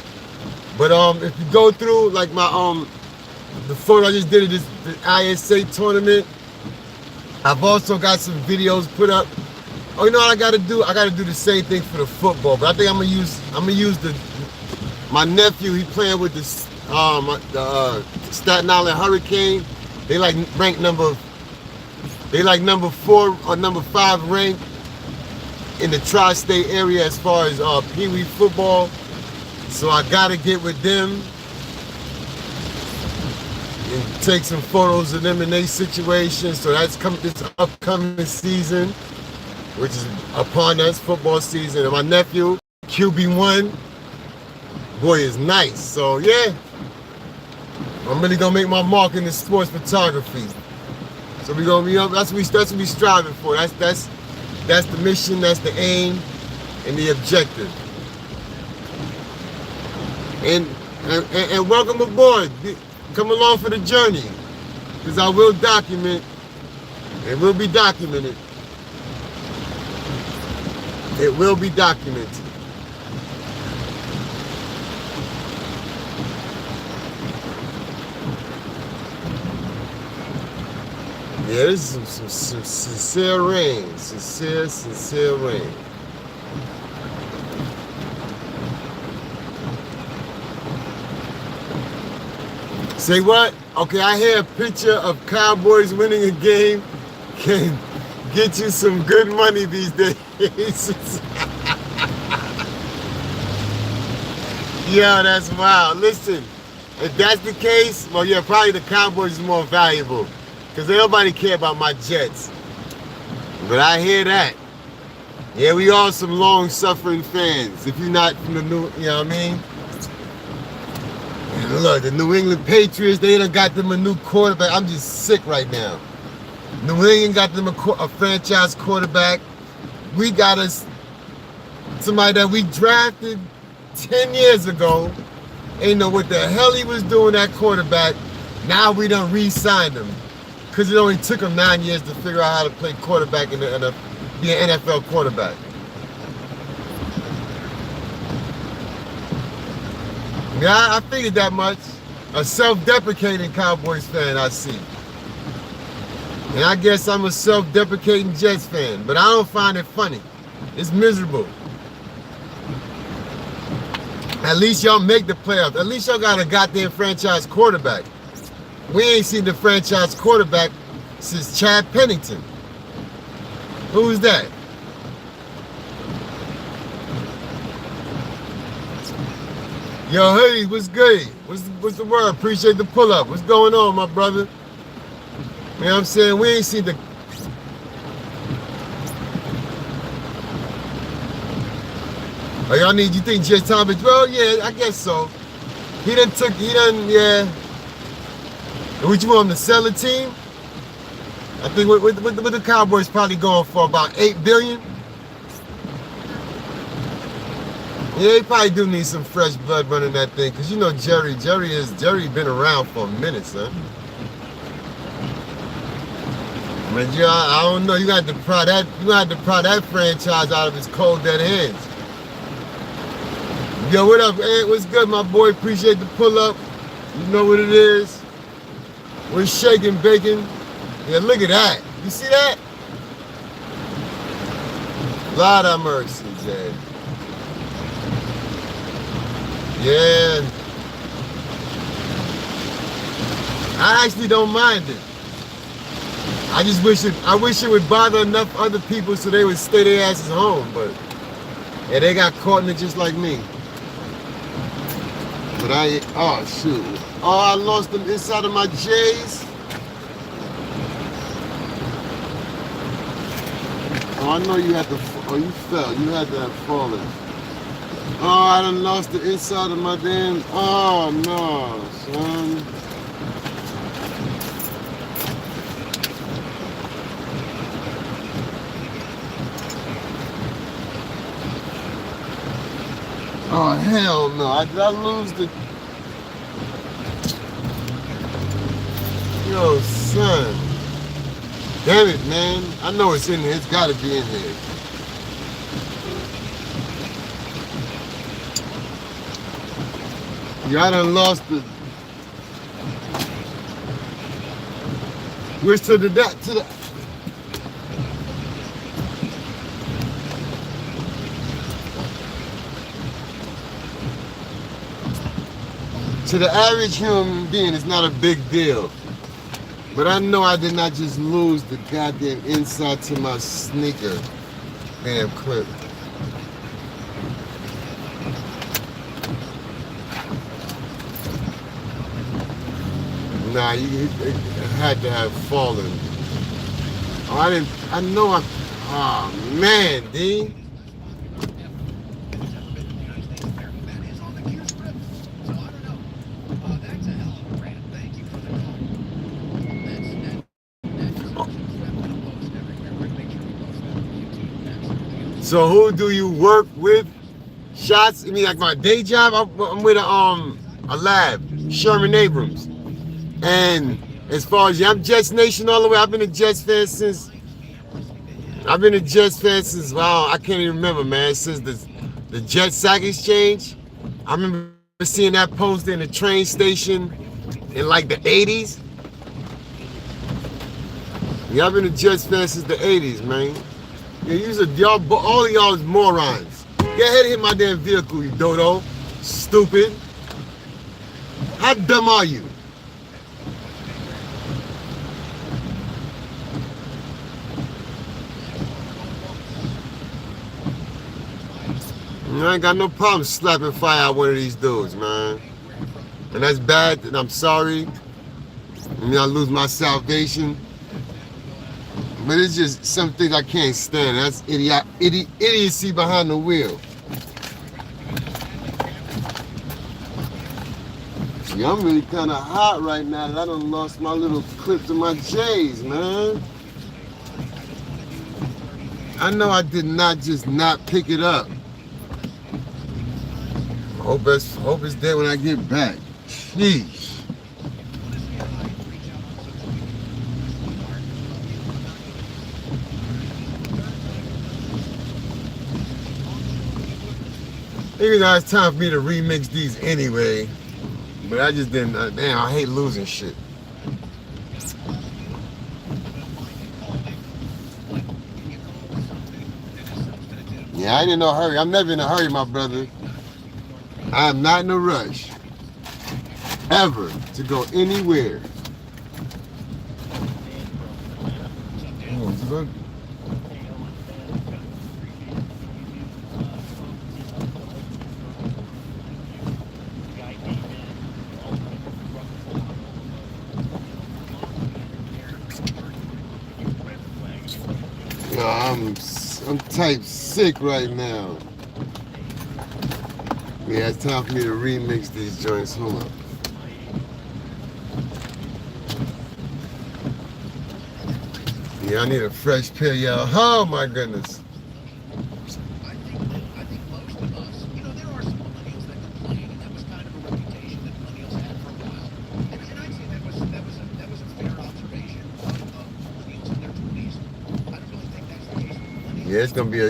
But if you go through like my the photo I just did of the ISA tournament, I've also got some videos put up. Oh, you know what I gotta do? I gotta do the same thing for the football. But I think I'm gonna use my nephew. He playing with the Staten Island Hurricane. They like ranked number 4 or number 5 ranked in the tri-state area as far as Pee Wee football. So I gotta get with them and take some photos of them in their situation. So that's this upcoming season, which is upon us, football season. And my nephew, QB1, boy is nice. So yeah, I'm really gonna make my mark in the sports photography. So we're gonna be up. That's what we striving for. That's the mission. That's the aim and the objective. And welcome aboard. Come along for the journey, because I will document. It will be documented. It will be documented. Yeah, this is some sincere rain. Sincere rain. Say what? Okay, I hear a picture of Cowboys winning a game can get you some good money these days. Yeah, that's wild. Listen, if that's the case, well, yeah, probably the Cowboys is more valuable, because nobody care about my Jets. But I hear that. Yeah, we all some long-suffering fans. If you're not from the new, you know what I mean? And look, the New England Patriots, they done got them a new quarterback. I'm just sick right now. New England got them a franchise quarterback. We got us somebody that we drafted 10 years ago. Ain't know what the hell he was doing at quarterback. Now we done re-signed him, because it only took him 9 years to figure out how to play quarterback and be an NFL quarterback. Yeah, I figured that much. A self-deprecating Cowboys fan, I see. And I guess I'm a self-deprecating Jets fan, but I don't find it funny. It's miserable. At least y'all make the playoffs. At least y'all got a goddamn franchise quarterback. We ain't seen the franchise quarterback since Chad Pennington. Who's that? Yo, hey, what's good? What's the word? Appreciate the pull-up. What's going on, my brother? You know what I'm saying? We ain't seen the... Oh, y'all need, you think Jay Thomas? Well, yeah, I guess so. He done, yeah. And what you want him to sell a team? I think with the Cowboys probably going for about $8 billion. Yeah, he probably do need some fresh blood running that thing, because you know Jerry been around for a minute, son. I mean, I don't know. You got to pry that franchise out of his cold dead hands. Yo, what up, Ant? What's good, my boy? Appreciate the pull up. You know what it is. We're shaking bacon. Yeah, look at that. You see that? Lord have mercy, Jay. Yeah. I actually don't mind it. I just wish it would bother enough other people so they would stay their asses home, but yeah, they got caught in it just like me. But oh shoot. Oh, I lost them inside of my J's. Oh, I know you had to, oh, you fell. You had to have fallen. Oh, I done lost the inside of my damn, oh no, son. Oh, hell no. Did I lose the... Yo, son. Damn it, man. I know it's in here. It's got to be in here. Yeah, I done lost the... Which to the... To the average human being, it's not a big deal. But I know I did not just lose the goddamn inside to my sneaker. Damn clip. Nah, it had to have fallen. Oh, oh man, D. So who do you work with? SHOTZ? I mean, like my day job, I'm with a lab, Sherman Abrams. And as far as I'm Jets Nation all the way. I've been a Jets fan since. Wow, I can't even remember, man. Since the Jet Sack Exchange. I remember seeing that poster in the train station in like the 80s. Yeah, I've been a Jets fan since the 80s, man. Yeah, all of y'all is morons. Get ahead and hit my damn vehicle, you dodo. Stupid. How dumb are you? I ain't got no problem slapping fire at one of these dudes, man. And that's bad, and I'm sorry. I mean, I lose my salvation. But it's just some things I can't stand. That's idiocy behind the wheel. Yeah, I'm really kind of hot right now that I done lost my little clip to my J's, man. I know I did not just not pick it up. Hope it's there when I get back. Sheesh. Maybe now it's time for me to remix these anyway. But I just didn't, damn, I hate losing shit. Yeah, I ain't in no hurry. I'm never in a hurry, my brother. I am not in a rush. Ever to go anywhere. I'm type sick right now. Yeah, it's time for me to remix these joints. Hold up. Yeah, I need a fresh pair, y'all. Oh my goodness. I think most of us, there are some millennials that complain, and that was kind of a reputation that millennials had for a while. And I'd say that was a fair observation of millennials in their 20s. I don't really think that's the case with millennials. Yeah,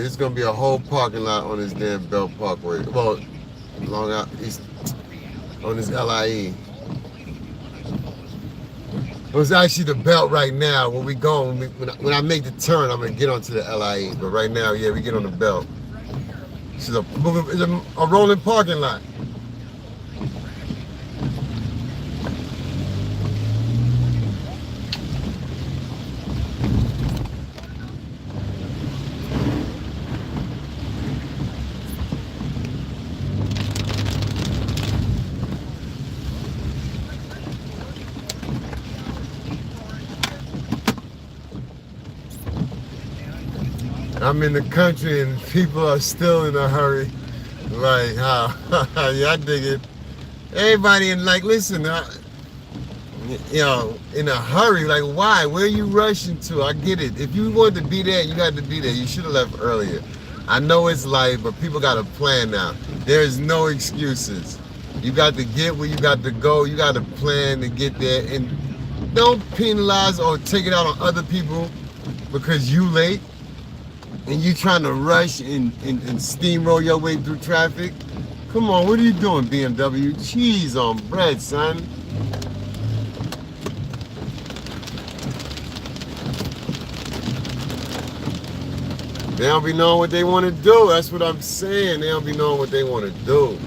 it's gonna be a whole parking lot on this damn Belt Parkway. Well, long out east on this LIE. It was actually the Belt right now. Where we going? When I make the turn, I'm gonna get onto the LIE. But right now, yeah, we get on the Belt. It's a rolling parking lot. I'm in the country and people are still in a hurry. Like, how? Yeah, I dig it. Everybody listen, in a hurry. Like, why? Where are you rushing to? I get it. If you wanted to be there, you had to be there. You should have left earlier. I know it's life, but people got a plan now. There's no excuses. You got to get where you got to go. You got to plan to get there. And don't penalize or take it out on other people because you late. And you trying to rush and steamroll your way through traffic? Come on, what are you doing, BMW? Cheese on bread, son. They don't be knowing what they want to do. That's what I'm saying. They don't be knowing what they want to do.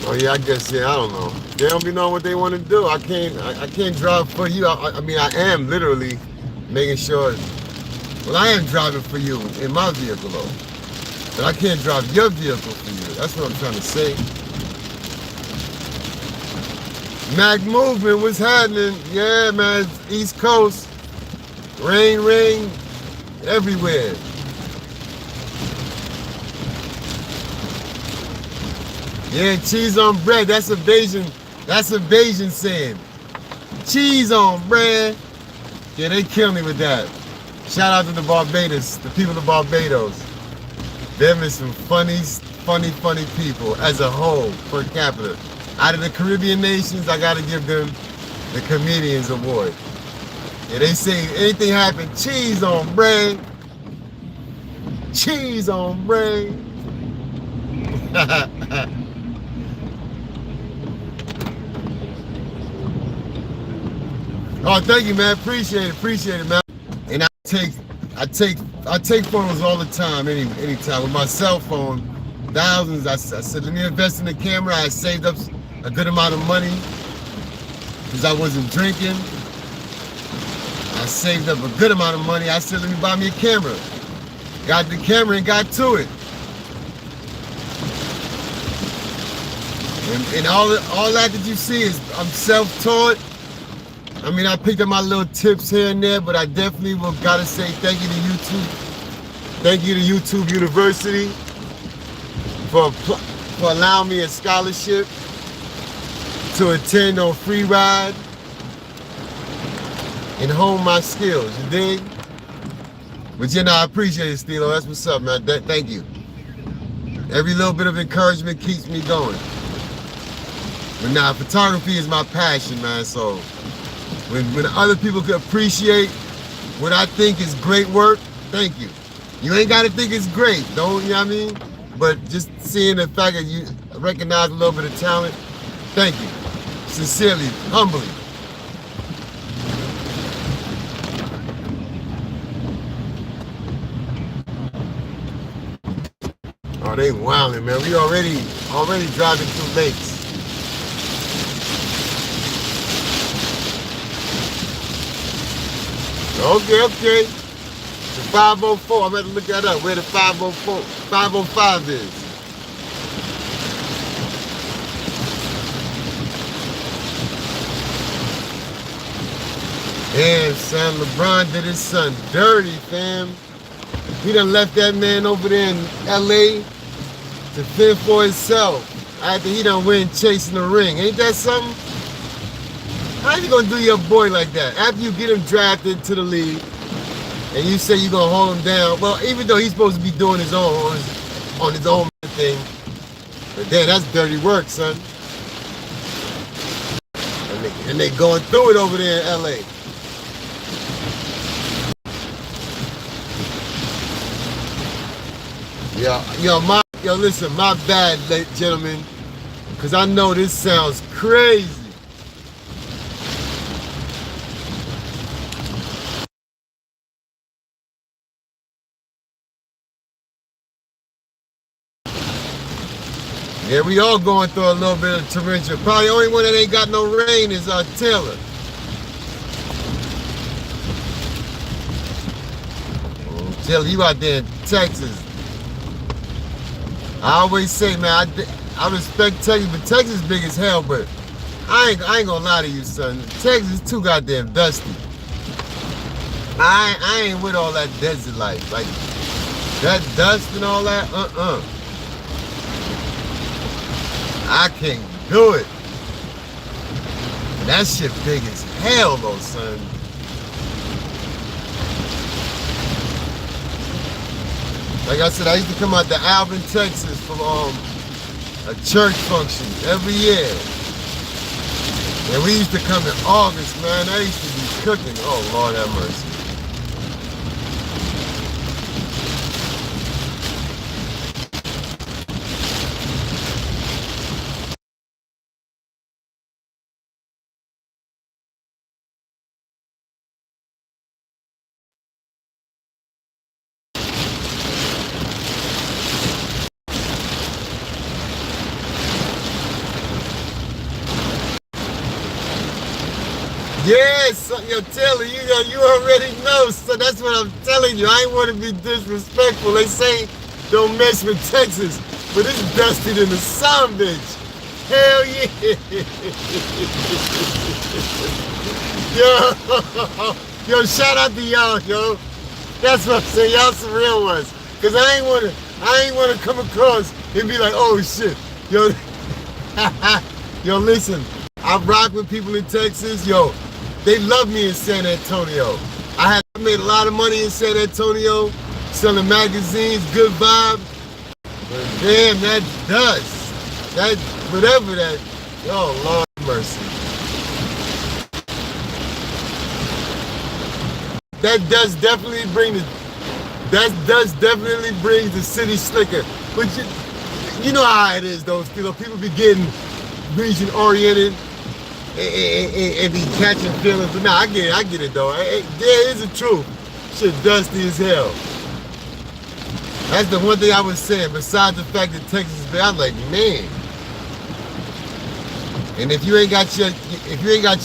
Oh yeah, I guess, yeah, I don't know. They don't be knowing what they want to do. I can't drive for you. I mean, I am literally making sure, well, I am driving for you in my vehicle though. But I can't drive your vehicle for you. That's what I'm trying to say. Mac Movement, what's happening? Yeah, man, East Coast. Rain, everywhere. Yeah, cheese on bread. That's a Bayesian saying. Cheese on bread. Yeah, they kill me with that. Shout out to the Barbados, the people of Barbados. Them is some funny people as a whole, per capita. Out of the Caribbean nations, I gotta give them the Comedians Award. Yeah, they say anything happen, cheese on bread. Cheese on bread. Oh, thank you, man. Appreciate it, man. And I take photos all the time, anytime with my cell phone. Thousands. I said, let me invest in the camera. I saved up a good amount of money because I wasn't drinking. I saved up a good amount of money. I said, let me buy me a camera. Got the camera and got to it. And all that you see is I'm self-taught. I mean, I picked up my little tips here and there, but I definitely will gotta say thank you to YouTube. Thank you to YouTube University for allowing me a scholarship to attend on free ride and hone my skills, you dig? But you know, I appreciate it, Stilo. That's what's up, man. Thank you. Every little bit of encouragement keeps me going. But now, photography is my passion, man, so when other people can appreciate what I think is great work, thank you. You ain't got to think it's great, don't you know what I mean? But just seeing the fact that you recognize a little bit of talent, thank you. Sincerely, humbly. Oh, they wildin', man. We already driving through lakes. Okay. The 504, I'm going to look that up, where the 505 is. Damn, son, LeBron did his son dirty, fam. He done left that man over there in LA to fend for himself after he done win chasing the ring. Ain't that something? How you gonna do your boy like that? After you get him drafted to the league and you say you're gonna hold him down, well, even though he's supposed to be doing his own on his own thing, but damn, that's dirty work, son. And they going through it over there in LA. Listen, my bad, ladies and gentlemen, because I know this sounds crazy. Yeah, we all going through a little bit of torrential. Probably the only one that ain't got no rain is Taylor. Oh, Taylor, you out there in Texas. I always say, man, I respect Texas, but Texas is big as hell, but I ain't gonna lie to you, son. Texas is too goddamn dusty. I ain't with all that desert life. Like, that dust and all that, I can't do it. That shit big as hell though, son. Like I said, I used to come out to Alvin, Texas for a church function every year. And we used to come in August, man. I used to be cooking. Oh, Lord have mercy. Yes, yo, Taylor, you already know, so that's what I'm telling you. I ain't want to be disrespectful. They say don't mess with Texas, but it's dusty than the sun, bitch. Hell yeah. Yo, shout out to y'all, yo. That's what I'm saying. Y'all some real ones. Cause I ain't wanna come across and be like, oh shit. Yo, listen, I rock with people in Texas, yo. they love me in San Antonio. I made a lot of money in San Antonio, selling magazines, good vibe. But damn, that dust, that whatever that, oh Lord mercy. That dust definitely brings the city slicker. But you know how it is though, you know, people be getting region oriented and be catching feelings. But nah, I get it though. There is the truth. Shit dusty as hell. That's the one thing I was saying, besides the fact that Texas is bad, I'm like, man. And if you ain't got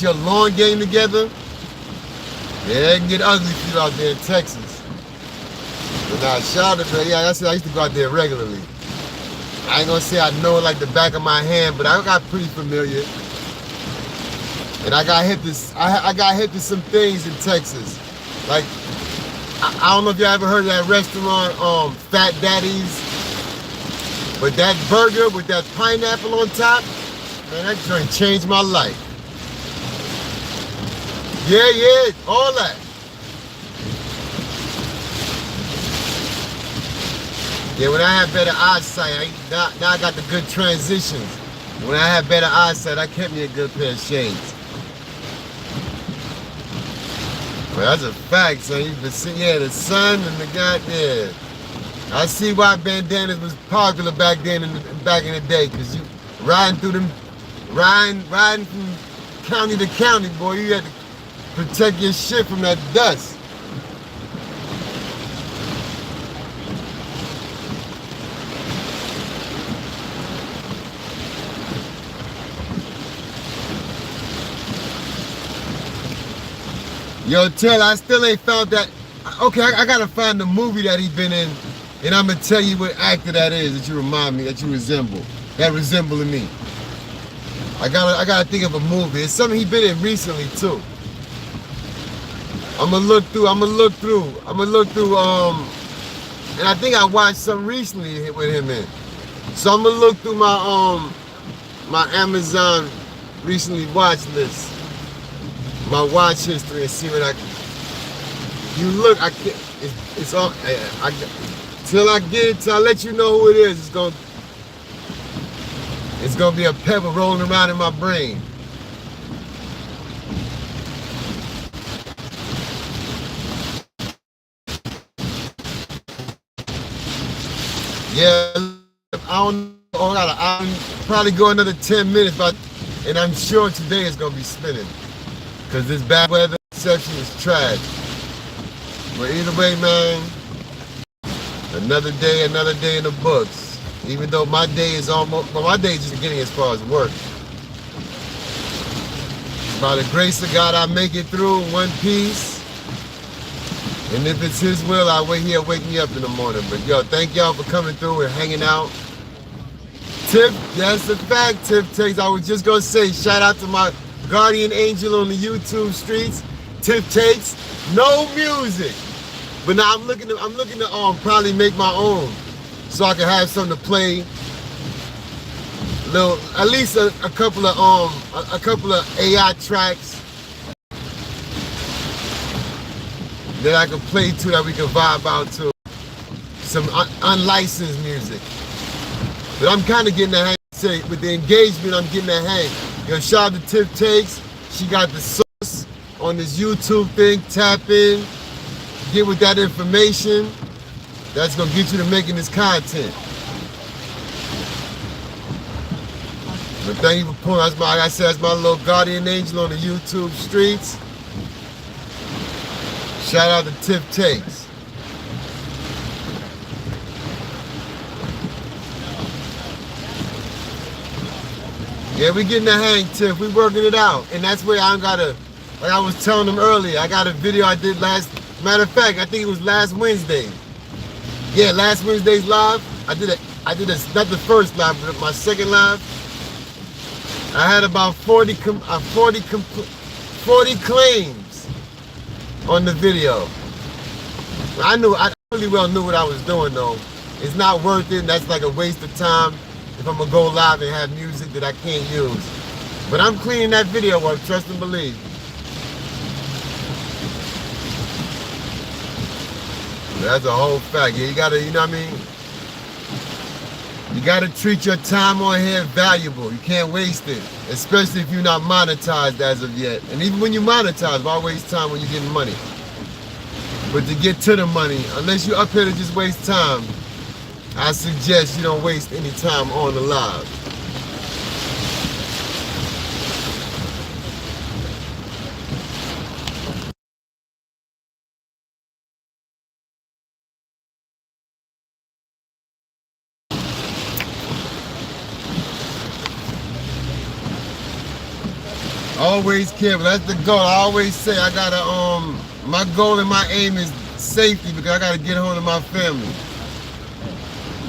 your lawn game together, yeah, it can get ugly for you out there in Texas. But now, shout out to, yeah, I said I used to go out there regularly. I ain't gonna say I know it like the back of my hand, but I got pretty familiar. And I got hip to some things in Texas. Like, I don't know if y'all ever heard of that restaurant, Fat Daddy's. But that burger with that pineapple on top, man, that joint changed my life. Yeah, all that. Yeah, when I had better eyesight, now I got the good transitions. When I had better eyesight, I kept me a good pair of shades. But that's a fact, son. You can see, yeah, the sun and the goddamn. I see why bandanas was popular back then, back in the day, cause you riding through them, riding from county to county, boy. You had to protect your shit from that dust. Yo, Taylor, I still ain't found that. Okay, I gotta find the movie that he been in, and I'm gonna tell you what actor that is that you remind me, that you resemble, that resembling me. I gotta think of a movie. It's something he been in recently too. I'm gonna look through, and I think I watched something recently with him in. So I'm gonna look through my Amazon recently watched list, my watch history, and see what I can. You look, I can't. It's all. Till I get it, till I let you know who it is. It's gonna be a pebble rolling around in my brain. Yeah, I don't know. I'll probably go another 10 minutes, and I'm sure today is gonna be spinning. Cause this bad weather section is trash. But either way, man, another day in the books. Even though my day is my day is just beginning as far as work. By the grace of God, I make it through in one piece. And if it's His will, He'll wake me up in the morning. But yo, thank y'all for coming through and hanging out. Tip, that's a fact, Tip Takes. I was just gonna say, shout out to my guardian angel on the YouTube streets, Tip Takes. No music. But now I'm looking to probably make my own, so I can have something to play. At least a couple of AI tracks that I can play to, that we can vibe out to. Some unlicensed music. But I'm kind of getting the hang. Say with the engagement, I'm getting the hang. Yo, shout out to Tip Takes. She got the sauce on this YouTube thing. Tap in. Get with that information. That's gonna get you to making this content. But thank you for pulling. Like I said, that's my little guardian angel on the YouTube streets. Shout out to Tip Takes. Yeah, we getting the hang, Tip. We working it out. And that's where I gotta, like I was telling them earlier, I got a video I did matter of fact, I think it was last Wednesday. Yeah, last Wednesday's live. I did not the first live, but my second live. I had about 40 claims on the video. I really well knew what I was doing though. It's not worth it. That's like a waste of time if I'm gonna go live and have music that I can't use. But I'm cleaning that video up, trust and believe. That's a whole fact. Yeah, you gotta, you know what I mean? You gotta treat your time on here valuable. You can't waste it, especially if you're not monetized as of yet. And even when you monetize, why waste time when you're getting money? But to get to the money, unless you're up here to just waste time, I suggest you don't waste any time on the live. Always careful. That's the goal. I always say I gotta my goal and my aim is safety because I gotta get home to my family.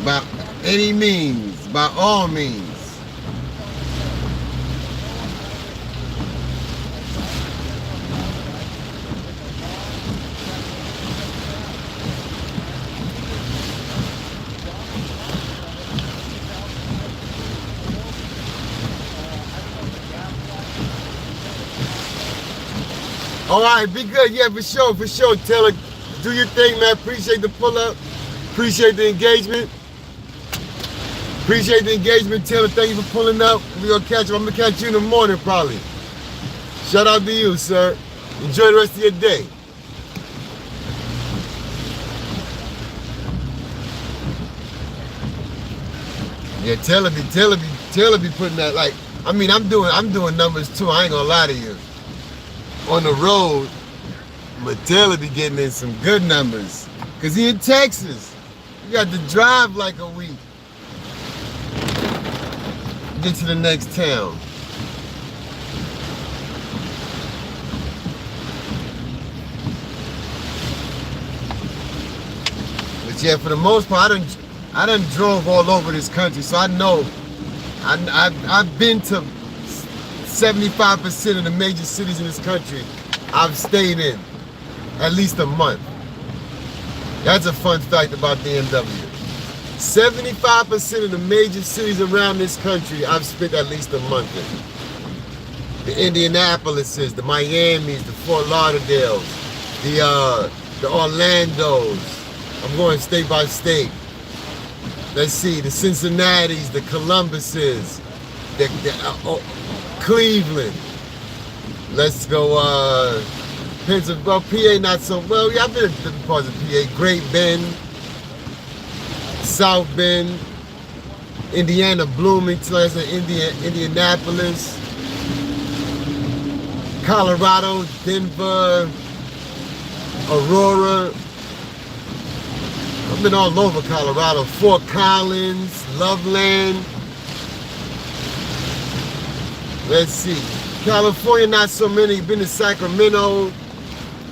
By any means, by all means. All right, be good. Yeah, for sure. Taylor, do your thing, man. Appreciate the pull-up. Appreciate the engagement. Appreciate the engagement, Taylor. Thank you for pulling up. We're gonna catch you. I'm gonna catch you in the morning, probably. Shout out to you, sir. Enjoy the rest of your day. Yeah, Taylor be putting that, like, I mean, I'm doing numbers too. I ain't gonna lie to you. On the road, but Taylor be getting in some good numbers. Cause he in Texas. You got to drive like a week. Get to the next town. But yeah, for the most part, I done drove all over this country, so I know I've been to 75% of the major cities in this country. I've stayed in at least a month. That's a fun fact about BMW. 75% of the major cities around this country I've spent at least a month in. The Indianapolises, the Miamis, the Fort Lauderdales, the Orlandos. I'm going state by state. Let's see, the Cincinnatis, the Columbuses, Cleveland. Let's go, Pennsylvania, PA not so well. Yeah, I've been in different parts of PA. Great Bend, South Bend, Indiana, Bloomington, like I said, Indianapolis, Colorado, Denver, Aurora. I've been all over Colorado. Fort Collins, Loveland. Let's see. California, not so many. Been to Sacramento.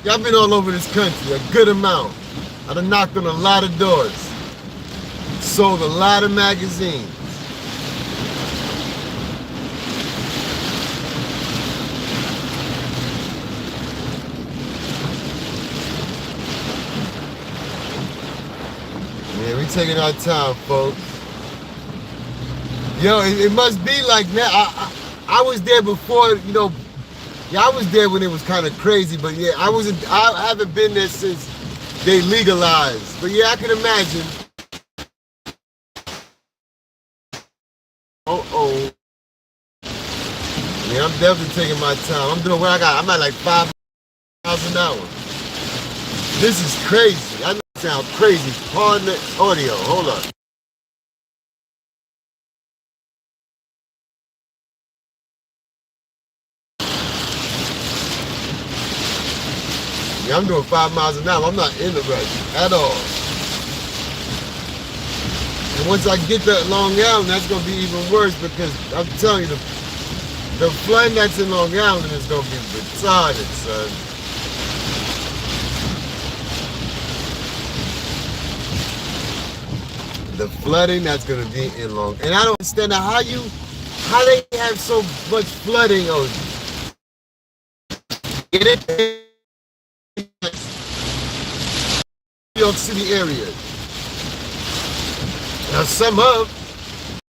Yeah, I've been all over this country, a good amount. I done knocked on a lot of doors. Sold a lot of magazines. Yeah, we taking our time, folks. Yo, it must be like that. I was there before, you know. Yeah, I was there when it was kind of crazy, but yeah, I haven't been there since they legalized. But yeah, I can imagine. Uh-oh. Yeah, I'm definitely taking my time. I'm doing what I got. I'm at like 5 miles an hour. This is crazy. I know it sounds crazy. Pardon the audio. Hold on. Yeah, I'm doing 5 miles an hour. I'm not in the rush at all. And once I get to Long Island, that's going to be even worse because I'm telling you, the flooding that's in Long Island is going to be retarded, son. The flooding that's going to be in Long Island. And I don't understand how they have so much flooding on it. New York City area. Now some of,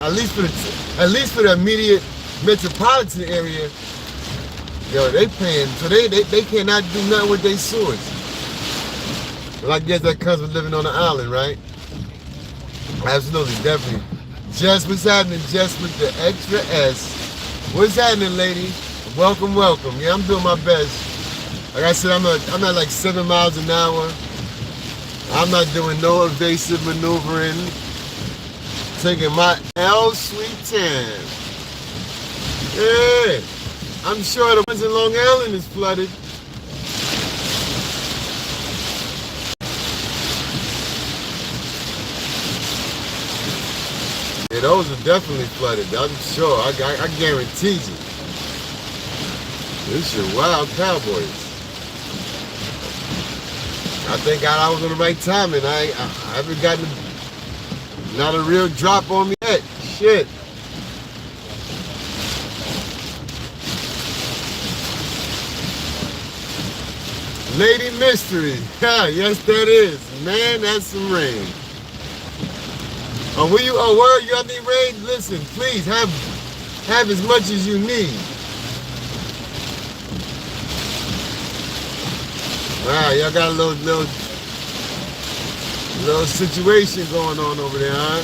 at least for the immediate metropolitan area, yo, they paying, so they cannot do nothing with their sewers. Well, I guess that comes with living on an island, right? Absolutely, definitely. Jess, what's happening? Jess with the extra S. What's happening, lady? Welcome, welcome. Yeah, I'm doing my best. Like I said, I'm at like 7 miles an hour. I'm not doing no evasive maneuvering. Taking my L sweet time. Yeah, I'm sure the ones in Long Island is flooded. Yeah, those are definitely flooded. I'm sure. I guarantee you. This shit wild Cowboys. I think I was on the right timing. I haven't gotten not a real drop on me yet. Shit. Lady Mystery. Yes, that is. Man, that's some rain. Oh, where you? Oh, where you? I need rain. Listen, please have as much as you need. Wow, y'all got a little situation going on over there, huh?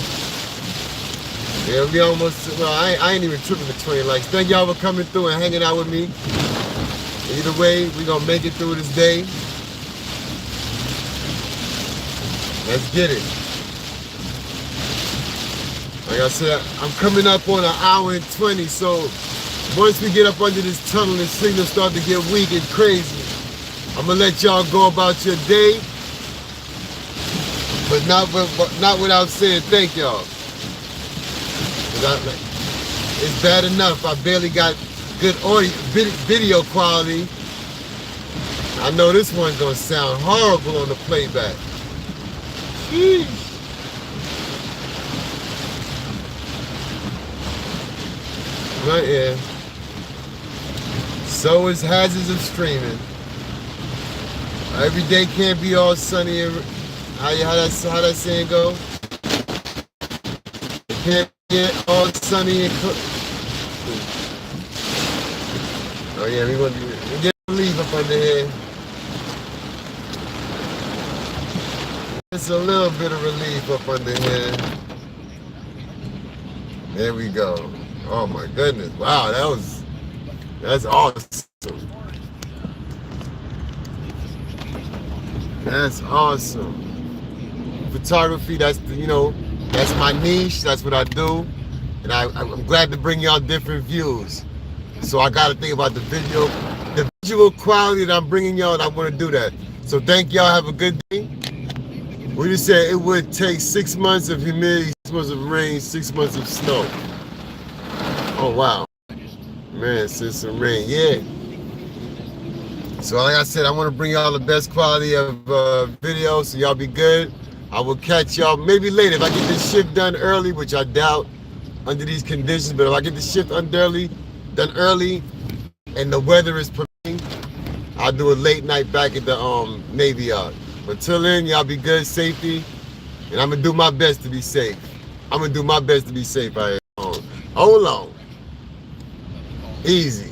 Yeah, we almost. Well, I ain't even tripping for 20 likes. Thank y'all for coming through and hanging out with me. Either way, we gonna make it through this day. Let's get it. Like I said, I'm coming up on an hour and 20, so once we get up under this tunnel and signals start to get weak and crazy, I'm gonna let y'all go about your day, but not without saying thank y'all. It's bad enough I barely got good audio, video quality. I know this one's gonna sound horrible on the playback. Sheesh. Right here. So is hazards of streaming. Every day can't be all sunny and how that saying go? It can't get all sunny and oh yeah, we get relief up under here. It's a little bit of relief up under here. There we go. Oh my goodness. Wow, that's awesome. That's awesome. Photography, that's my niche, that's what I do. And I'm glad to bring y'all different views. So I gotta think about the visual quality that I'm bringing y'all, and I wanna do that. So thank y'all, have a good day. We just said it would take 6 months of humidity, 6 months of rain, 6 months of snow. Oh wow. Man, since some rain, yeah. So like I said, I want to bring y'all the best quality of video, so y'all be good. I will catch y'all maybe later if I get this shift done early, which I doubt under these conditions, but if I get the shift done early and the weather is permitting, I'll do a late night back at the Navy Yard. But till then, y'all be good, safety, and I'm gonna do my best to be safe. I'm gonna do my best to be safe out here. Hold on. Easy.